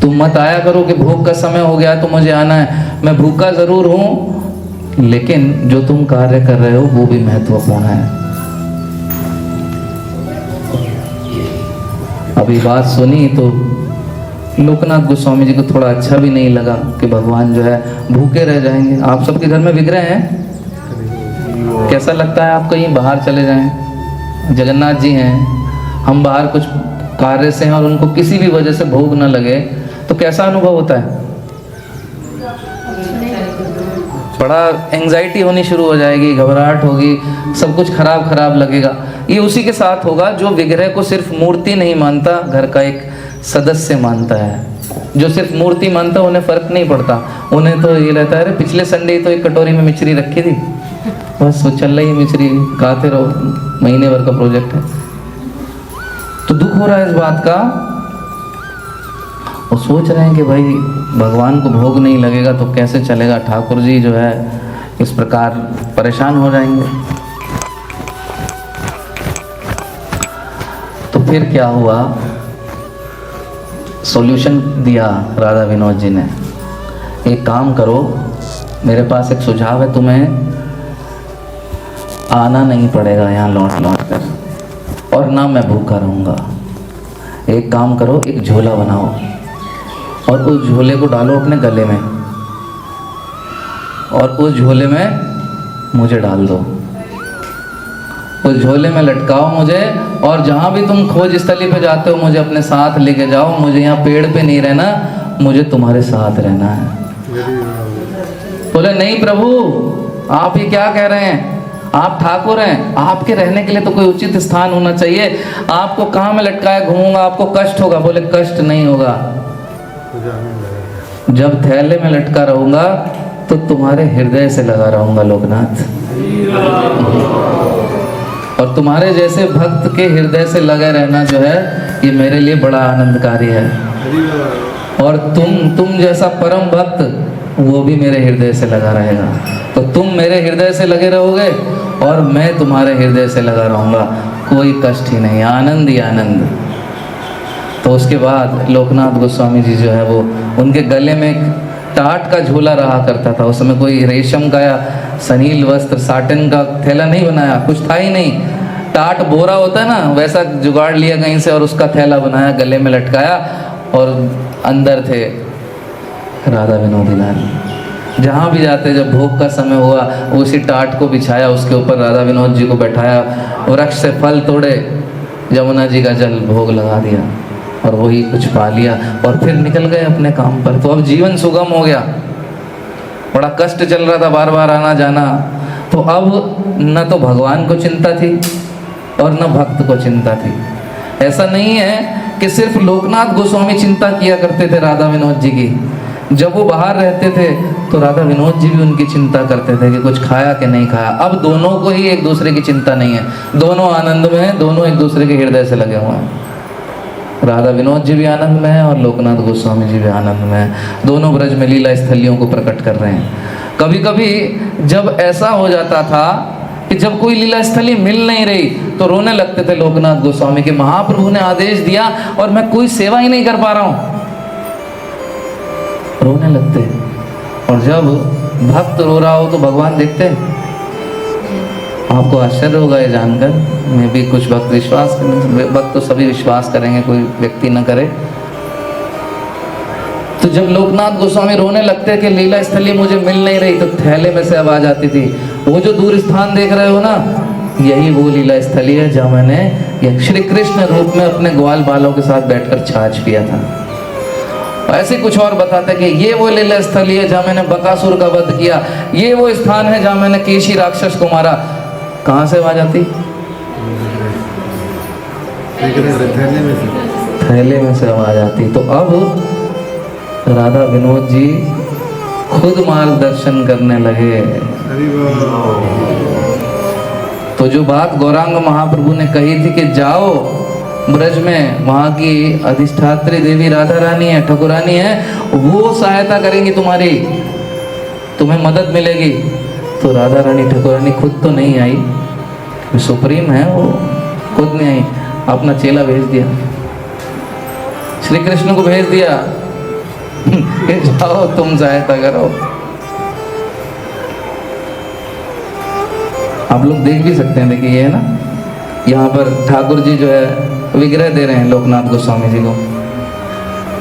तुम मत आया करो कि भोग का समय हो गया तो मुझे आना है। मैं भूखा जरूर हूं, लेकिन जो तुम कार्य कर रहे हो वो भी महत्वपूर्ण है। अभी बात सुनी तो लोकनाथ गोस्वामी जी को थोड़ा अच्छा भी नहीं लगा कि भगवान जो है भूखे रह जाएंगे। आप सबके घर में विग्रह हैं, कैसा लगता है आप कहीं बाहर चले जाएं, जगन्नाथ जी हैं, हम बाहर कुछ कार्य से हैं और उनको किसी भी वजह से भोग न लगे तो कैसा अनुभव होता है? बड़ा एंजाइटी होनी शुरू हो जाएगी, घबराहट होगी, सब कुछ खराब खराब लगेगा। ये उसी के साथ होगा जो विग्रह को सिर्फ मूर्ति नहीं मानता, घर का एक सदस्य मानता है। जो सिर्फ मूर्ति मानता है उन्हें फर्क नहीं पड़ता, उन्हें तो ये रहता है अरे पिछले संडे तो एक कटोरी में मिचरी रखी थी, बस वो चल रही है मिचरी, खाते रहो, महीने भर का प्रोजेक्ट है। तो दुख हो रहा है इस बात का। वो सोच रहे हैं कि भाई भगवान को भोग नहीं लगेगा तो कैसे चलेगा, ठाकुर जी जो है इस प्रकार परेशान हो जाएंगे। तो फिर क्या हुआ, सॉल्यूशन दिया राधा विनोद जी ने। एक काम करो, मेरे पास एक सुझाव है, तुम्हें आना नहीं पड़ेगा यहाँ लौट लौट कर, और ना मैं भूखा रहूँगा। एक काम करो, एक झोला बनाओ और उस झोले को डालो अपने गले में और उस झोले में मुझे डाल दो। उस झोले में लटकाओ मुझे, और जहाँ भी तुम खोज स्थली पे जाते हो मुझे अपने साथ लेके जाओ। मुझे यहाँ पेड़ पे नहीं रहना, मुझे तुम्हारे साथ रहना है। बोले नहीं प्रभु, आप ये क्या कह रहे हैं, आप ठाकुर हैं, आपके रहने के लिए तो कोई उचित स्थान होना चाहिए। आपको कहाँ में लटकाए घूमूंगा, आपको कष्ट होगा। बोले कष्ट नहीं होगा, जब थैले में लटका रहूंगा तो तुम्हारे हृदय से लगा रहूंगा लोकनाथ, और तुम्हारे जैसे भक्त के हृदय से लगे रहना जो है ये मेरे लिए बड़ा आनंदकारी है। और तुम जैसा परम भक्त वो भी मेरे हृदय से लगा रहेगा। तो तुम मेरे हृदय से लगे रहोगे और मैं तुम्हारे हृदय से लगा रहूँगा, कोई कष्ट ही नहीं, आनंद ही आनंद। तो उसके बाद लोकनाथ गोस्वामी जी जो है वो, उनके गले में एक टाट का झोला रहा करता था। उस समय कोई रेशम का या सनील वस्त्र साटन का थैला नहीं बनाया, कुछ था ही नहीं। टाट बोरा होता है ना, वैसा जुगाड़ लिया कहीं से और उसका थैला बनाया, गले में लटकाया, और अंदर थे राधा विनोदी लाल। जहाँ भी जाते, जब भोग का समय हुआ उसी टाट को बिछाया, उसके ऊपर राधा विनोद जी को बैठाया, वृक्ष से फल तोड़े, यमुना जी का जल भोग लगा दिया और वही कुछ पा लिया और फिर निकल गए अपने काम पर। तो अब जीवन सुगम हो गया। बड़ा कष्ट चल रहा था, बार बार आना जाना। तो अब न तो भगवान को चिंता थी और न भक्त को चिंता थी। ऐसा नहीं है कि सिर्फ लोकनाथ गोस्वामी चिंता किया करते थे राधा विनोद जी की। जब वो बाहर रहते थे तो राधा विनोद जी भी उनकी चिंता करते थे कि कुछ खाया कि नहीं खाया। अब दोनों को ही एक दूसरे की चिंता नहीं है, दोनों आनंद में हैं, दोनों एक दूसरे के हृदय से लगे हुए हैं। राधा विनोद जी भी आनंद में है और लोकनाथ गोस्वामी जी भी आनंद में है। दोनों ब्रज में लीला स्थलियों को प्रकट कर रहे हैं। कभी कभी जब ऐसा हो जाता था कि जब कोई लीला स्थली मिल नहीं रही तो रोने लगते थे लोकनाथ गोस्वामी के, महाप्रभु ने आदेश दिया और मैं कोई सेवा ही नहीं कर पा रहा हूँ, रोने लगते। और जब भक्त रो रहा हो तो भगवान देखते। आपको आश्चर्य होगा ये जानकर, मैं भी कुछ भक्त तो सभी विश्वास करेंगे, कोई व्यक्ति न करे। तो जब लोकनाथ गोस्वामी रोने लगते कि लीला स्थली मुझे मिल नहीं रही, तो थैले में से आवाज आती थी, वो जो दूर स्थान देख रहे हो ना, यही वो लीला स्थली है जहाँ मैंने श्री कृष्ण रूप में अपने ग्वाल बालों के साथ बैठकर छाछ पिया था। ऐसे कुछ और बताते कि ये वो लीला स्थली है जहाँ मैंने बकासुर का वध किया, ये वो स्थान है जहाँ मैंने केशी राक्षस को मारा। कहाँ से आवाज आती? थैले में से आवाज आती। तो अब राधा विनोद जी खुद मार्गदर्शन करने लगे। तो जो बात गौरांग महाप्रभु ने कही थी कि जाओ ब्रज में, वहाँ की अधिष्ठात्री देवी राधा रानी है, ठाकुरानी है, वो सहायता करेंगी तुम्हारी, तुम्हें मदद मिलेगी। तो राधा रानी ठाकुरानी खुद तो नहीं आई, सुप्रीम है वो, खुद नहीं आई, अपना चेला भेज दिया, श्री कृष्ण को भेज दिया कि जाओ तुम सहायता करो। आप लोग देख भी सकते हैं, देखिए ये है ना, यहाँ पर ठाकुर जी जो है विग्रह दे रहे हैं लोकनाथ गोस्वामी जी को,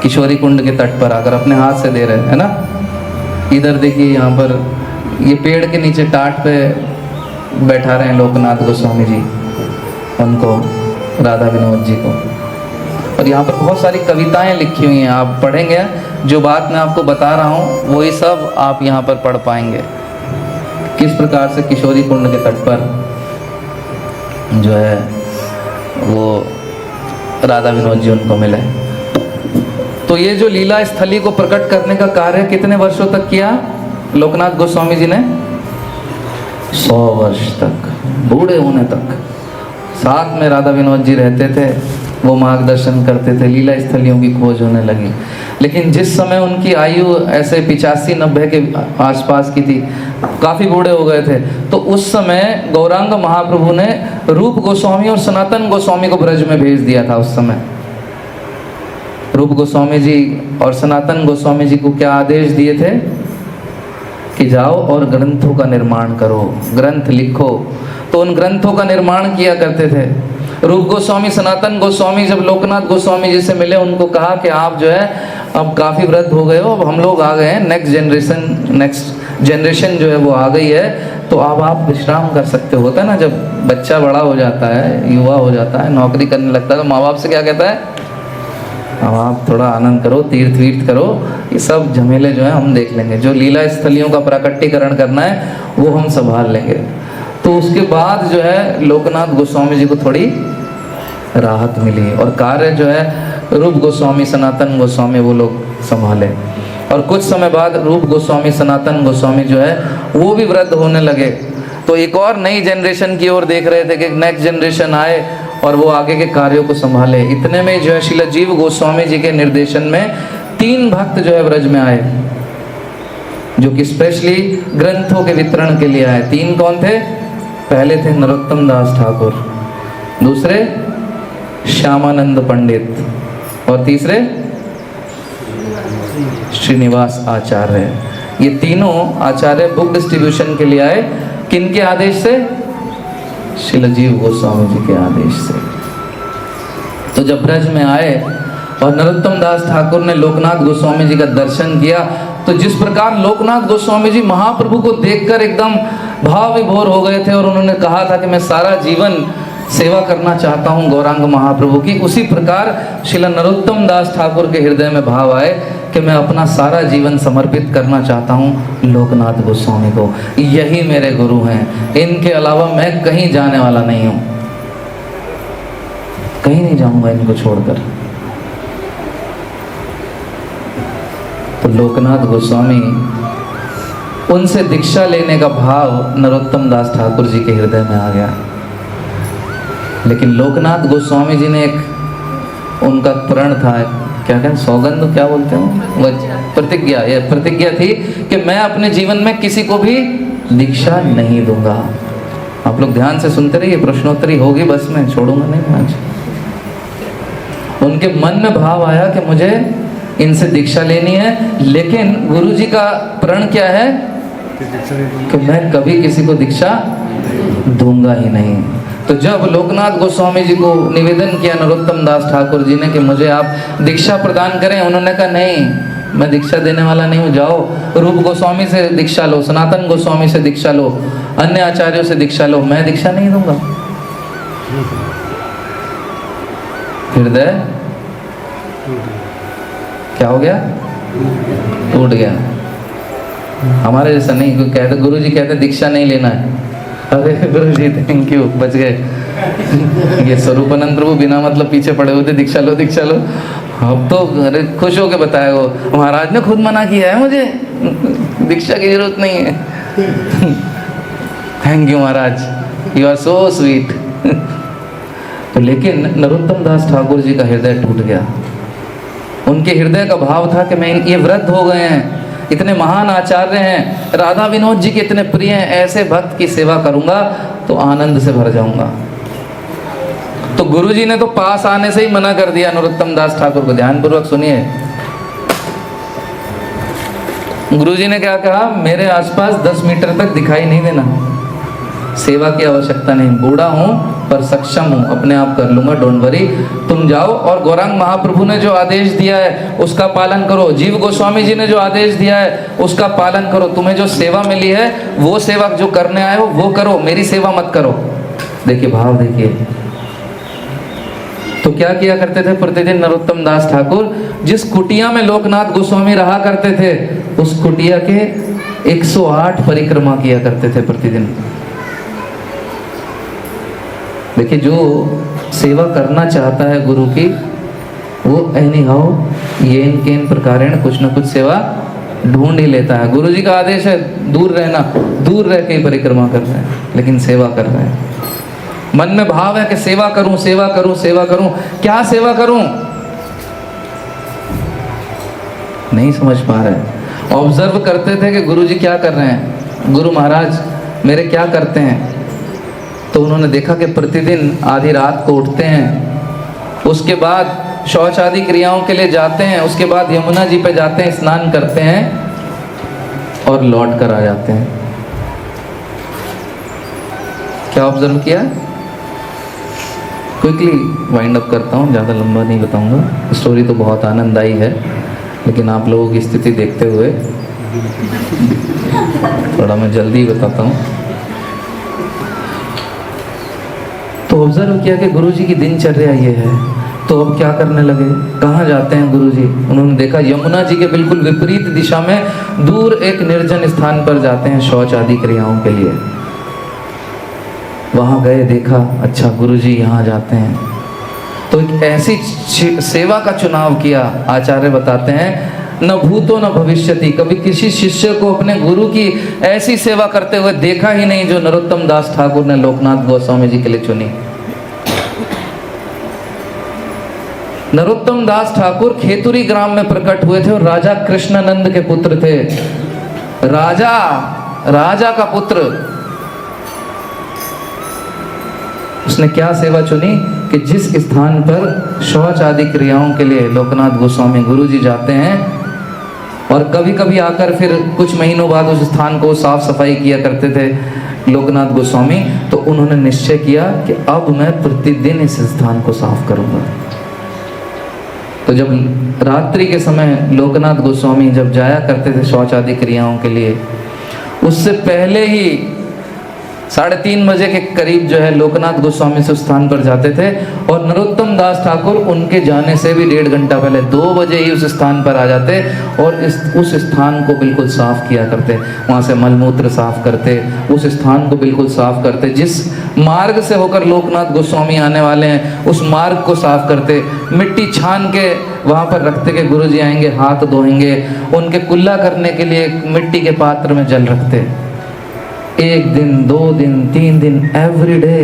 किशोरी कुंड के तट पर आकर अपने हाथ से दे रहे हैं, है ना। इधर देखिए यहाँ पर ये पेड़ के नीचे टाट पे बैठा रहे हैं लोकनाथ गोस्वामी जी उनको, राधा विनोद जी को। और यहाँ पर बहुत सारी कविताएं लिखी हुई हैं, आप पढ़ेंगे जो बात मैं आपको बता रहा हूँ वही सब आप यहाँ पर पढ़ पाएंगे, किस प्रकार से किशोरी कुंड के तट पर जो है वो राधा विनोद जी उनको मिले। तो ये जो लीला स्थली को प्रकट करने का कार्य कितने वर्षों तक किया लोकनाथ गोस्वामी जी ने? 100 वर्ष तक, बूढ़े होने तक साथ में राधा विनोद जी रहते थे, वो मार्गदर्शन करते थे, लीला स्थलियों की खोज होने लगी। लेकिन जिस समय उनकी आयु ऐसे 85-90 के आसपास की थी, काफ़ी बूढ़े हो गए थे, तो उस समय गौरांग महाप्रभु ने रूप गोस्वामी और सनातन गोस्वामी को ब्रज में भेज दिया था। उस समय रूप गोस्वामी जी और सनातन गोस्वामी जी को क्या आदेश दिए थे कि जाओ और ग्रंथों का निर्माण करो, ग्रंथ लिखो। तो उन ग्रंथों का निर्माण किया करते थे। रूप गोस्वामी सनातन गोस्वामी जब लोकनाथ गोस्वामी जी से मिले, उनको कहा कि आप जो है अब काफ़ी वृद्ध हो गए हो, अब हम लोग आ गए हैं, नेक्स्ट जनरेशन जो है वो आ गई है, तो अब आप विश्राम कर सकते हो। होता है ना, जब बच्चा बड़ा हो जाता है, युवा हो जाता है, नौकरी करने लगता है, तो माँ बाप से क्या कहता है, अब आप थोड़ा आनंद करो, तीर्थ वीर्थ करो, ये सब झमेले जो है हम देख लेंगे, जो लीला स्थलियों का प्राकट्यकरण करना है वो हम संभाल लेंगे। तो उसके बाद जो है लोकनाथ गोस्वामी जी को थोड़ी राहत मिली और कार्य जो है रूप गोस्वामी सनातन गोस्वामी वो लोग संभाले। और कुछ समय बाद रूप गोस्वामी सनातन गोस्वामी जो है वो भी वृद्ध होने लगे। तो एक और नई जनरेशन की ओर देख रहे थे कि नेक्स्ट जनरेशन आए और वो आगे के कार्यों को संभाले। इतने में जो है श्रील जीव गोस्वामी जी के निर्देशन में 3 भक्त जो है ब्रज में आए, जो कि स्पेशली ग्रंथों के वितरण के लिए आए। 3 कौन थे? पहले थे नरोत्तम दास ठाकुर, दूसरे श्यामानंद पंडित और तीसरे श्रीनिवास आचार्य। ये तीनों आचार्य बुक डिस्ट्रीब्यूशन के लिए आए। किनके आदेश से? श्रील जीव गोस्वामी जी के आदेश से। तो जब ब्रज में आए और नरोत्तम दास ठाकुर ने लोकनाथ गोस्वामी जी का दर्शन किया, तो जिस प्रकार लोकनाथ गोस्वामी जी महाप्रभु को देखकर एकदम भाव विभोर हो गए थे और उन्होंने कहा था कि मैं सारा जीवन सेवा करना चाहता हूँ गौरांग महाप्रभु की, उसी प्रकार श्रील नरोत्तम दास ठाकुर के हृदय में भाव आए कि मैं अपना सारा जीवन समर्पित करना चाहता हूँ लोकनाथ गोस्वामी को। यही मेरे गुरु हैं, इनके अलावा मैं कहीं जाने वाला नहीं हूँ, कहीं नहीं जाऊंगा इनको छोड़कर। तो लोकनाथ गोस्वामी, उनसे दीक्षा लेने का भाव नरोत्तम दास ठाकुर जी के हृदय में आ गया। लेकिन लोकनाथ गोस्वामी जी ने एक उनका प्रण था, क्या कहते, सौगंध क्या बोलते हैं, वह प्रतिज्ञा, यह प्रतिज्ञा थी कि मैं अपने जीवन में किसी को भी दीक्षा नहीं दूंगा। आप लोग ध्यान से सुनते रहिए, प्रश्नोत्तरी होगी बस, में छोड़ूंगा नहीं आज। उनके मन में भाव आया कि मुझे इनसे दीक्षा लेनी है, लेकिन गुरुजी का प्रण क्या है कि मैं कभी किसी को दीक्षा दूंगा ही नहीं। तो जब लोकनाथ गोस्वामी जी को निवेदन किया नरोत्तम दास ठाकुर जी ने कि मुझे आप दीक्षा प्रदान करें, उन्होंने कहा नहीं, मैं दीक्षा देने वाला नहीं हूँ, जाओ रूप गोस्वामी से दीक्षा लो, सनातन गोस्वामी से दीक्षा लो, अन्य आचार्यों से दीक्षा लो, मैं दीक्षा नहीं दूंगा। हृदय क्या हो गया? टूट गया। हमारे जैसा नहीं, कोई कहते गुरु जी कहते दीक्षा नहीं लेना है, अरे गुरु जी थैंक यू, बच गए। ये स्वरूपानंद प्रभु बिना मतलब पीछे पड़े होते, दीक्षा लो दीक्षा लो। अब तो अरे खुश होके बताया, वो महाराज ने खुद मना किया है मुझे, दीक्षा की जरूरत नहीं है। थैंक यू महाराज, यू आर सो स्वीट। तो लेकिन नरोत्तम दास ठाकुर जी का हृदय टूट गया। उनके हृदय का भाव था कि मैं ये वृद्ध हो गए हैं, इतने महान आचार्य हैं, राधा विनोद जी के इतने प्रिय हैं, ऐसे भक्त की सेवा करूंगा तो आनंद से भर जाऊंगा। तो गुरुजी ने तो पास आने से ही मना कर दिया नरोत्तम दास ठाकुर को। ध्यानपूर्वक सुनिए, गुरुजी ने क्या कहा, मेरे आसपास 10 मीटर तक दिखाई नहीं देना, सेवा की आवश्यकता नहीं, बूढ़ा हूं पर सक्षम हूं, अपने आप कर लूंगा, डोंट वरी, तुम जाओ और गौरांग महाप्रभु ने जो आदेश दिया है उसका पालन करो, जीव गोस्वामी जी ने जो आदेश दिया है उसका पालन करो, तुम्हें जो सेवा मिली है वो सेवा जो करने आए हो वो करो, मेरी सेवा मत करो। देखिए भाव देखिए। तो क्या किया करते थे प्रतिदिन नरोत्तम दास ठाकुर, जिस कुटिया में लोकनाथ गोस्वामी रहा करते थे उस कुटिया के 108 परिक्रमा किया करते थे प्रतिदिन। देखिए जो सेवा करना चाहता है गुरु की, वो एनी हाउ ये इनके इन प्रकारेण कुछ न कुछ सेवा ढूंढ ही लेता है। गुरु जी का आदेश है दूर रहना, दूर रह के ही परिक्रमा कर रहे हैं, लेकिन सेवा कर रहे हैं। मन में भाव है कि सेवा करूं सेवा करूं सेवा करूं, क्या सेवा करूं नहीं समझ पा रहे। ऑब्जर्व करते थे कि गुरु जी क्या कर रहे हैं, गुरु महाराज मेरे क्या करते हैं। तो उन्होंने देखा कि प्रतिदिन आधी रात को उठते हैं, उसके बाद शौच आदि क्रियाओं के लिए जाते हैं, उसके बाद यमुना जी पे जाते हैं, स्नान करते हैं और लौट कर आ जाते हैं। क्या ऑब्जर्व किया? क्विकली वाइंड अप करता हूँ, ज़्यादा लंबा नहीं बताऊंगा। स्टोरी तो बहुत आनंददायी है, लेकिन आप लोगों की स्थिति देखते हुए थोड़ा मैं जल्दी बताता हूँ। तो ऑब्जर्व किया कि गुरुजी की दिनचर्या ये है, तो अब क्या करने लगे, कहाँ जाते हैं गुरुजी? उन्होंने देखा यमुना जी के बिल्कुल विपरीत दिशा में दूर एक निर्जन स्थान पर जाते हैं शौच आदि क्रियाओं के लिए। वहाँ गए, देखा अच्छा गुरुजी यहाँ जाते हैं, तो एक ऐसी सेवा का चुनाव किया। आचार्य बताते हैं न भूतो न भविष्यति, कभी किसी शिष्य को अपने गुरु की ऐसी सेवा करते हुए देखा ही नहीं जो नरोत्तम दास ठाकुर ने लोकनाथ गोस्वामी जी के लिए चुनी। नरोत्तम दास ठाकुर खेतुरी ग्राम में प्रकट हुए थे और राजा कृष्णानंद के पुत्र थे। राजा का पुत्र। उसने क्या सेवा चुनी कि जिस स्थान पर शौच आदि क्रियाओं के लिए लोकनाथ गोस्वामी गुरुजी जाते हैं और कभी कभी आकर फिर कुछ महीनों बाद उस स्थान को साफ सफाई किया करते थे लोकनाथ गोस्वामी, तो उन्होंने निश्चय किया कि अब मैं प्रतिदिन इस स्थान को साफ करूंगा। तो जब रात्रि के समय लोकनाथ गोस्वामी जब जाया करते थे शौच आदि क्रियाओं के लिए, उससे पहले ही 3:30 बजे के करीब जो है लोकनाथ गोस्वामी से स्थान पर जाते थे और नरोत्तम दास ठाकुर उनके जाने से भी 1.5 घंटा पहले 2 बजे ही उस स्थान पर आ जाते और उस स्थान को बिल्कुल साफ किया करते। वहाँ से मलमूत्र साफ करते, उस स्थान को बिल्कुल साफ करते। जिस मार्ग से होकर लोकनाथ गोस्वामी आने वाले हैं उस मार्ग को साफ करते, मिट्टी छान के वहाँ पर रखते कि गुरुजी आएंगे हाथ धोएंगे। उनके कुल्ला करने के लिए मिट्टी के पात्र में जल रखते। 1 दिन 2 दिन 3 दिन एवरी डे।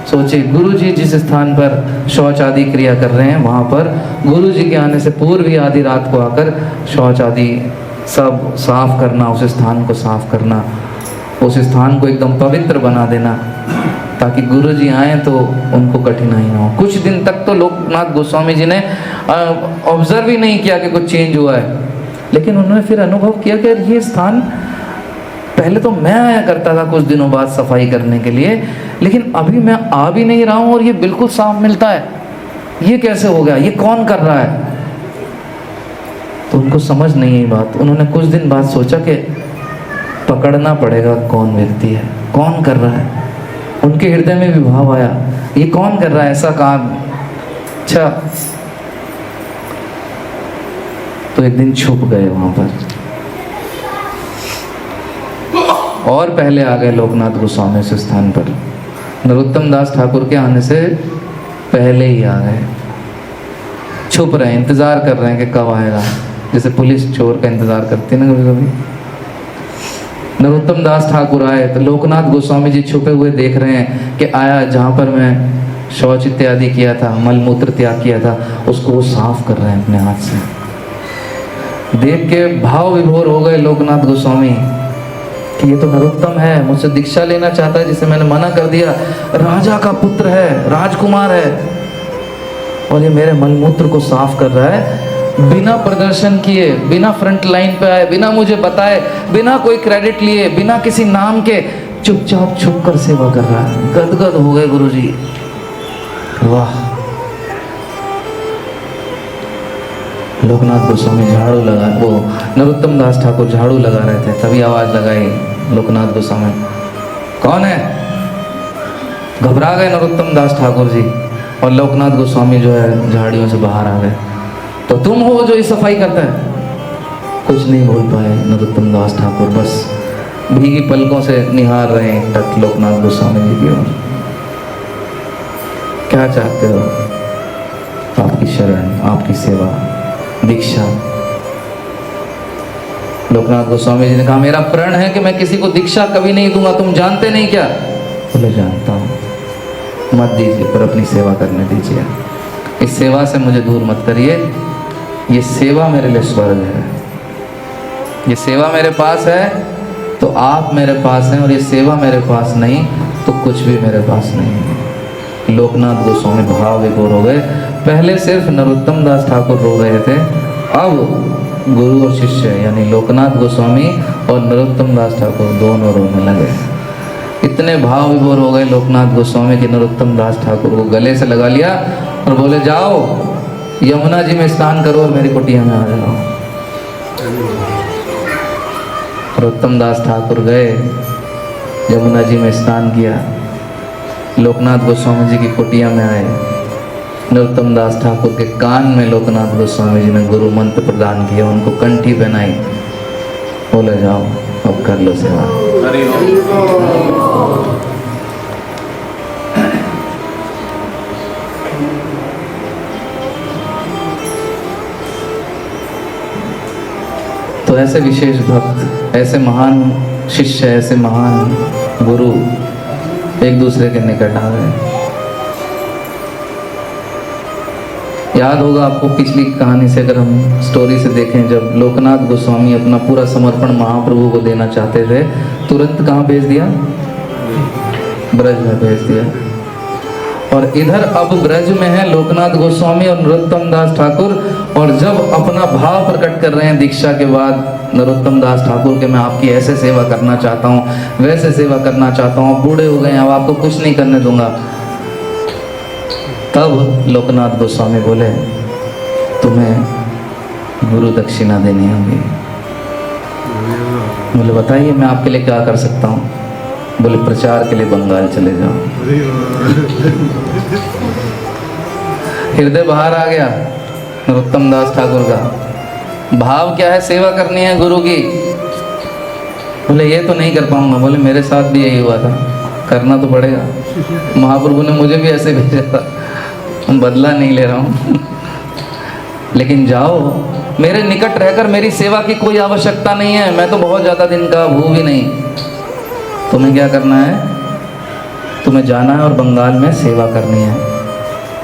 सोचिए गुरुजी जिस स्थान पर शौच आदि क्रिया कर रहे हैं वहाँ पर गुरुजी के आने से पूर्व ही आधी रात को आकर शौच आदि सब साफ करना, उस स्थान को साफ करना, उस स्थान को एकदम पवित्र बना देना ताकि गुरुजी आए तो उनको कठिनाई ना हो। कुछ दिन तक तो लोकनाथ गोस्वामी जी ने ऑब्जर्व ही नहीं किया कि कुछ चेंज हुआ है, लेकिन उन्होंने फिर अनुभव किया कि ये स्थान पहले तो मैं आया करता था कुछ दिनों बाद सफाई करने के लिए, लेकिन अभी मैं आ भी नहीं रहा हूँ और ये बिल्कुल साफ मिलता है, ये कैसे हो गया, ये कौन कर रहा है? तो उनको समझ नहीं आई बात। उन्होंने कुछ दिन बाद सोचा कि पकड़ना पड़ेगा कौन व्यक्ति है, कौन कर रहा है। उनके हृदय में भी भाव आया ये कौन कर रहा है ऐसा काम। अच्छा तो एक दिन छुप गए वहां पर, और पहले आ गए लोकनाथ गोस्वामी उस स्थान पर। नरोत्तम दास ठाकुर के आने से पहले ही आ गए, छुप रहे हैं, इंतजार कर रहे हैं कि कब आएगा, जैसे पुलिस चोर का इंतजार करती है ना कभी कभी। नरोत्तम दास ठाकुर आए तो लोकनाथ गोस्वामी जी छुपे हुए देख रहे हैं कि आया, जहाँ पर मैं शौच इत्यादि किया था, मल मूत्र त्याग किया था, उसको वो साफ कर रहे हैं अपने हाथ से। देख के भाव विभोर हो गए लोकनाथ गोस्वामी कि ये तो नरोत्तम है, मुझसे दीक्षा लेना चाहता है, जिसे मैंने मना कर दिया, राजा का पुत्र है, राजकुमार है, और ये मेरे मलमूत्र को साफ कर रहा है, बिना प्रदर्शन किए, बिना फ्रंट लाइन पे आए, बिना मुझे बताए, बिना कोई क्रेडिट लिए, बिना किसी नाम के, चुपचाप छुप कर सेवा कर रहा है। गदगद हो गए गुरुजी, वाह। लोकनाथ गोस्वामी झाड़ू लगा, वो नरोत्तम दास ठाकुर झाड़ू लगा रहे थे, तभी आवाज लगाई लोकनाथ गोस्वामी, कौन है? घबरा गए नरोत्तम दास ठाकुर जी, और लोकनाथ गोस्वामी जो है झाड़ियों से बाहर आ गए। तो तुम हो जो ये सफाई करता है? कुछ नहीं बोल पाए नरोत्तम दास ठाकुर, बस भीगी पलकों से निहार रहे हैं तक लोकनाथ गोस्वामी जी की ओर। क्या चाहते हो? आपकी शरण, आपकी सेवा, दीक्षा। लोकनाथ गोस्वामी जी ने कहा, मेरा प्रण है कि मैं किसी को दीक्षा कभी नहीं दूंगा, तुम जानते नहीं क्या? बोले जानता हूँ। मत दीजिए, पर अपनी सेवा करने दीजिए, इस सेवा से मुझे दूर मत करिए, ये सेवा मेरे लिए स्वर्ग है, ये सेवा मेरे पास है तो आप मेरे पास हैं, और ये सेवा मेरे पास नहीं तो कुछ भी मेरे पास नहीं है। लोकनाथ गोस्वामी भाव विभोर हो गए। पहले सिर्फ नरोत्तम दास ठाकुर रो रहे थे, अब गुरु और शिष्य यानी लोकनाथ गोस्वामी और नरोत्तम दास ठाकुर दोनों रोने लगे। इतने भाव विभोर हो गए लोकनाथ गोस्वामी कि नरोत्तम दास ठाकुर को गले से लगा लिया और बोले, जाओ यमुना जी में स्नान करो और मेरी कुटिया में आ जाओ। नरोत्तम दास ठाकुर गए, यमुना जी में स्नान किया, लोकनाथ गोस्वामी जी की कुटिया में आए। नरोत्तम दास ठाकुर के कान में लोकनाथ गोस्वामी जी ने गुरु मंत्र प्रदान किया, उनको कंठी पहनाई, बोले जाओ अब कर लो सेवा। तो ऐसे विशेष भक्त, ऐसे महान शिष्य, ऐसे महान गुरु एक दूसरे के निकट आ गए। याद होगा आपको पिछली कहानी से, अगर हम स्टोरी से देखें, जब लोकनाथ गोस्वामी अपना पूरा समर्पण महाप्रभु को देना चाहते थे, तुरंत कहाँ भेज दिया? ब्रज में भेज दिया। और इधर अब ब्रज में है लोकनाथ गोस्वामी और नरोत्तम दास ठाकुर, और जब अपना भाव प्रकट कर रहे हैं दीक्षा के बाद नरोत्तम दास ठाकुर के, मैं आपकी ऐसे सेवा करना चाहता हूँ, वैसे सेवा करना चाहता हूँ, बूढ़े हो गए, अब आपको कुछ नहीं करने दूंगा। तब लोकनाथ गोस्वामी बोले, तुम्हें गुरु दक्षिणा देनी होगी। बोले बताइए मैं आपके लिए क्या कर सकता हूँ? बोले प्रचार के लिए बंगाल चले जाओ। हृदय बाहर आ गया नरोत्तम दास ठाकुर का। भाव क्या है? सेवा करनी है गुरु की। बोले ये तो नहीं कर पाऊंगा। बोले मेरे साथ भी यही हुआ था, करना तो पड़ेगा, महाप्रभु ने मुझे भी ऐसे भेजा था, बदला नहीं ले रहा हूँ। लेकिन जाओ, मेरे निकट रहकर मेरी सेवा की कोई आवश्यकता नहीं है, मैं तो बहुत ज़्यादा दिन का भू भी नहीं। तुम्हें क्या करना है? तुम्हें जाना है और बंगाल में सेवा करनी है,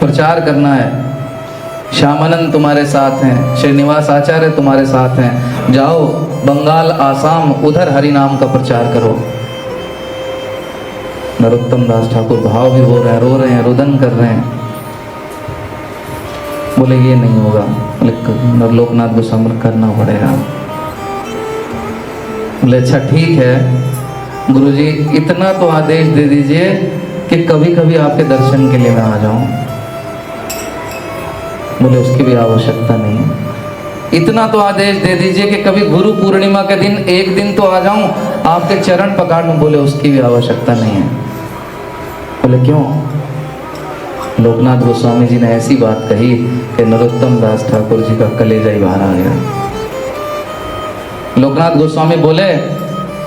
प्रचार करना है। श्यामानंद तुम्हारे साथ हैं, श्रीनिवास आचार्य तुम्हारे साथ हैं, जाओ बंगाल, आसाम, उधर हरि नाम का प्रचार करो। नरोत्तम दास ठाकुर भाव भी हो रहे हैं, रो रहे हैं, रुदन कर रहे हैं। बोले ये नहीं होगा। बोले लोकनाथ गोस्वामी करना पड़ेगा। बोले अच्छा ठीक है गुरुजी, इतना तो आदेश दे दीजिए कि कभी कभी आपके दर्शन के लिए मैं आ जाऊं। बोले उसकी भी आवश्यकता नहीं है। इतना तो आदेश दे दीजिए कि कभी गुरु पूर्णिमा के दिन एक दिन तो आ जाऊं, आपके चरण पकड़ लूं। बोले उसकी भी आवश्यकता नहीं है। बोले क्यों? लोकनाथ गोस्वामी जी ने ऐसी बात कही कि नरोत्तम दास ठाकुर जी का कलेजा ही बाहर आ गया। लोकनाथ गोस्वामी बोले,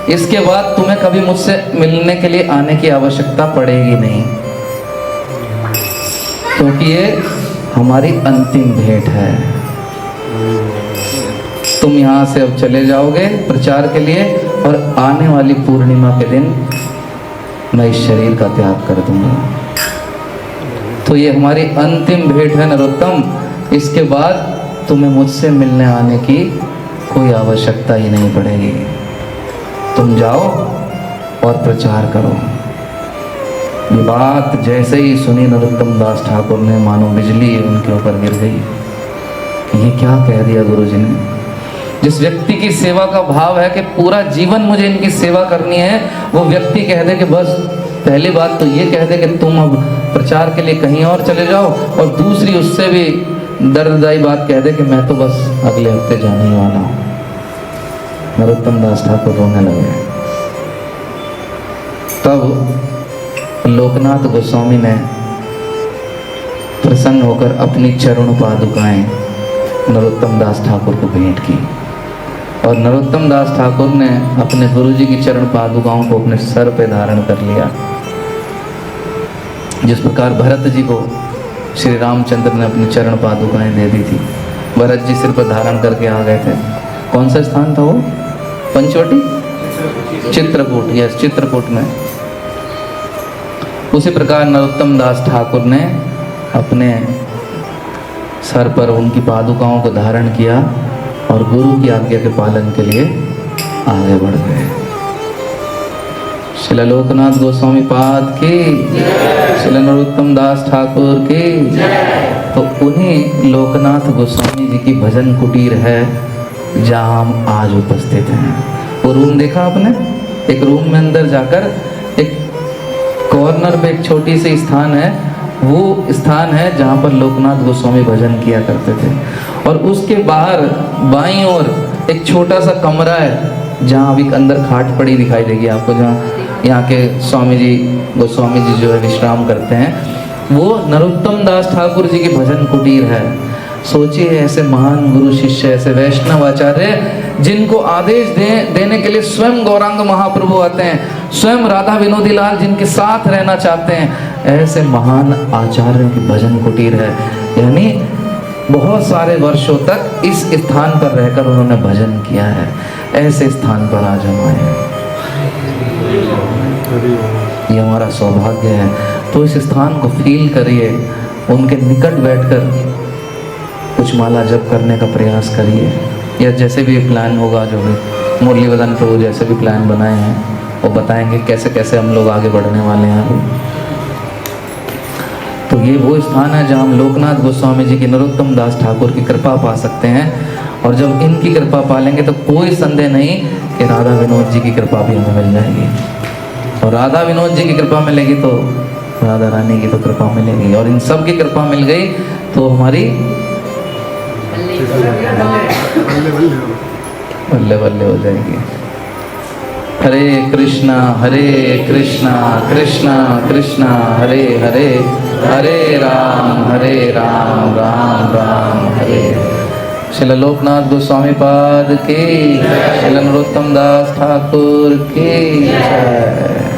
इसके बाद तुम्हें कभी मुझसे मिलने के लिए आने की आवश्यकता पड़ेगी नहीं, क्योंकि ये हमारी अंतिम भेंट है। तुम यहाँ से अब चले जाओगे प्रचार के लिए, और आने वाली पूर्णिमा के दिन मैं इस शरीर का त्याग कर दूंगा। तो ये हमारी अंतिम भेंट है नरोत्तम, इसके बाद तुम्हें मुझसे मिलने आने की कोई आवश्यकता ही नहीं पड़ेगी। तुम जाओ और प्रचार करो। ये बात जैसे ही सुनी नरोत्तम दास ठाकुर ने, मानो बिजली उनके ऊपर गिर गई। ये क्या कह दिया गुरु जी ने। जिस व्यक्ति की सेवा का भाव है कि पूरा जीवन मुझे इनकी सेवा करनी है, वो व्यक्ति कह दे कि बस पहली बात तो ये कह दे कि तुम अब प्रचार के लिए कहीं और चले जाओ, और दूसरी उससे भी दर्ददायी बात कह दे कि मैं तो बस अगले हफ्ते जाने ही वाला हूँ। नरोत्तम दास ठाकुर रोने लगे। तब लोकनाथ गोस्वामी ने प्रसन्न होकर अपनी चरण पादुकाएं नरोत्तम दास ठाकुर को भेंट की, और नरोत्तम दास ठाकुर ने अपने गुरु जी की चरण पादुकाओं को अपने सर पे धारण कर लिया। जिस प्रकार भरत जी को श्री रामचंद्र ने अपनी चरण पादुकाएं दे दी थी, भरत जी सिर पर धारण करके आ गए थे। कौन सा स्थान था वो? पंचवटी, चित्रकूट। यस, चित्रकूट में। उसी प्रकार नरोत्तम दास ठाकुर ने अपने सर पर उनकी पादुकाओं को धारण किया और गुरु की आज्ञा के पालन के लिए आगे बढ़ गए। श्रील लोकनाथ गोस्वामी पाद की, श्रील नरोत्तम दास ठाकुर की। तो उन्हीं लोकनाथ गोस्वामी जी की भजन कुटीर है जहाँ हम आज उपस्थित हैं। वो रूम देखा आपने? एक रूम में अंदर जाकर एक कॉर्नर पे एक छोटी सी स्थान है, वो स्थान है जहाँ पर लोकनाथ गोस्वामी भजन किया करते थे। और उसके बाहर बाईं ओर एक छोटा सा कमरा है जहाँ अभी अंदर खाट पड़ी दिखाई देगी आपको, जहाँ यहाँ के स्वामी जी गोस्वामी जी जो है विश्राम करते हैं। वो नरोत्तम दास ठाकुर जी की भजन कुटीर है। सोचिए, ऐसे महान गुरु शिष्य, ऐसे वैष्णव आचार्य जिनको आदेश देने के लिए स्वयं गौरांग महाप्रभु आते हैं, स्वयं राधा विनोदी लाल जिनके साथ रहना चाहते हैं, ऐसे महान आचार्यों की भजन कुटीर है। यानी बहुत सारे वर्षों तक इस स्थान पर रहकर उन्होंने भजन किया है। ऐसे स्थान पर आज हम आए हैं, ये हमारा सौभाग्य है। तो इस स्थान को फील करिए, उनके निकट बैठकर कुछ माला जप करने का प्रयास करिए, या जैसे भी प्लान होगा, जो भी मुरलीधरन प्रभु जैसे भी प्लान बनाए हैं वो बताएंगे कैसे कैसे हम लोग आगे बढ़ने वाले हैं। तो ये वो स्थान है जहाँ हम लोकनाथ गोस्वामी जी की, नरोत्तम दास ठाकुर की कृपा पा सकते हैं। और जब इनकी कृपा पालेंगे तो कोई संदेह नहीं कि राधा विनोद जी की कृपा भी हमें मिल जाएगी। और राधा विनोद जी की कृपा मिलेगी तो राधा रानी की तो कृपा मिलेगी, और इन सब की कृपा मिल गई तो हमारी बल्ले बल्ले हो जाएगी। हरे कृष्णा कृष्णा कृष्णा हरे हरे, हरे राम राम राम हरे। श्रील लोकनाथ गोस्वामी पाद की, श्रील नरोत्तम दास ठाकुर की जय।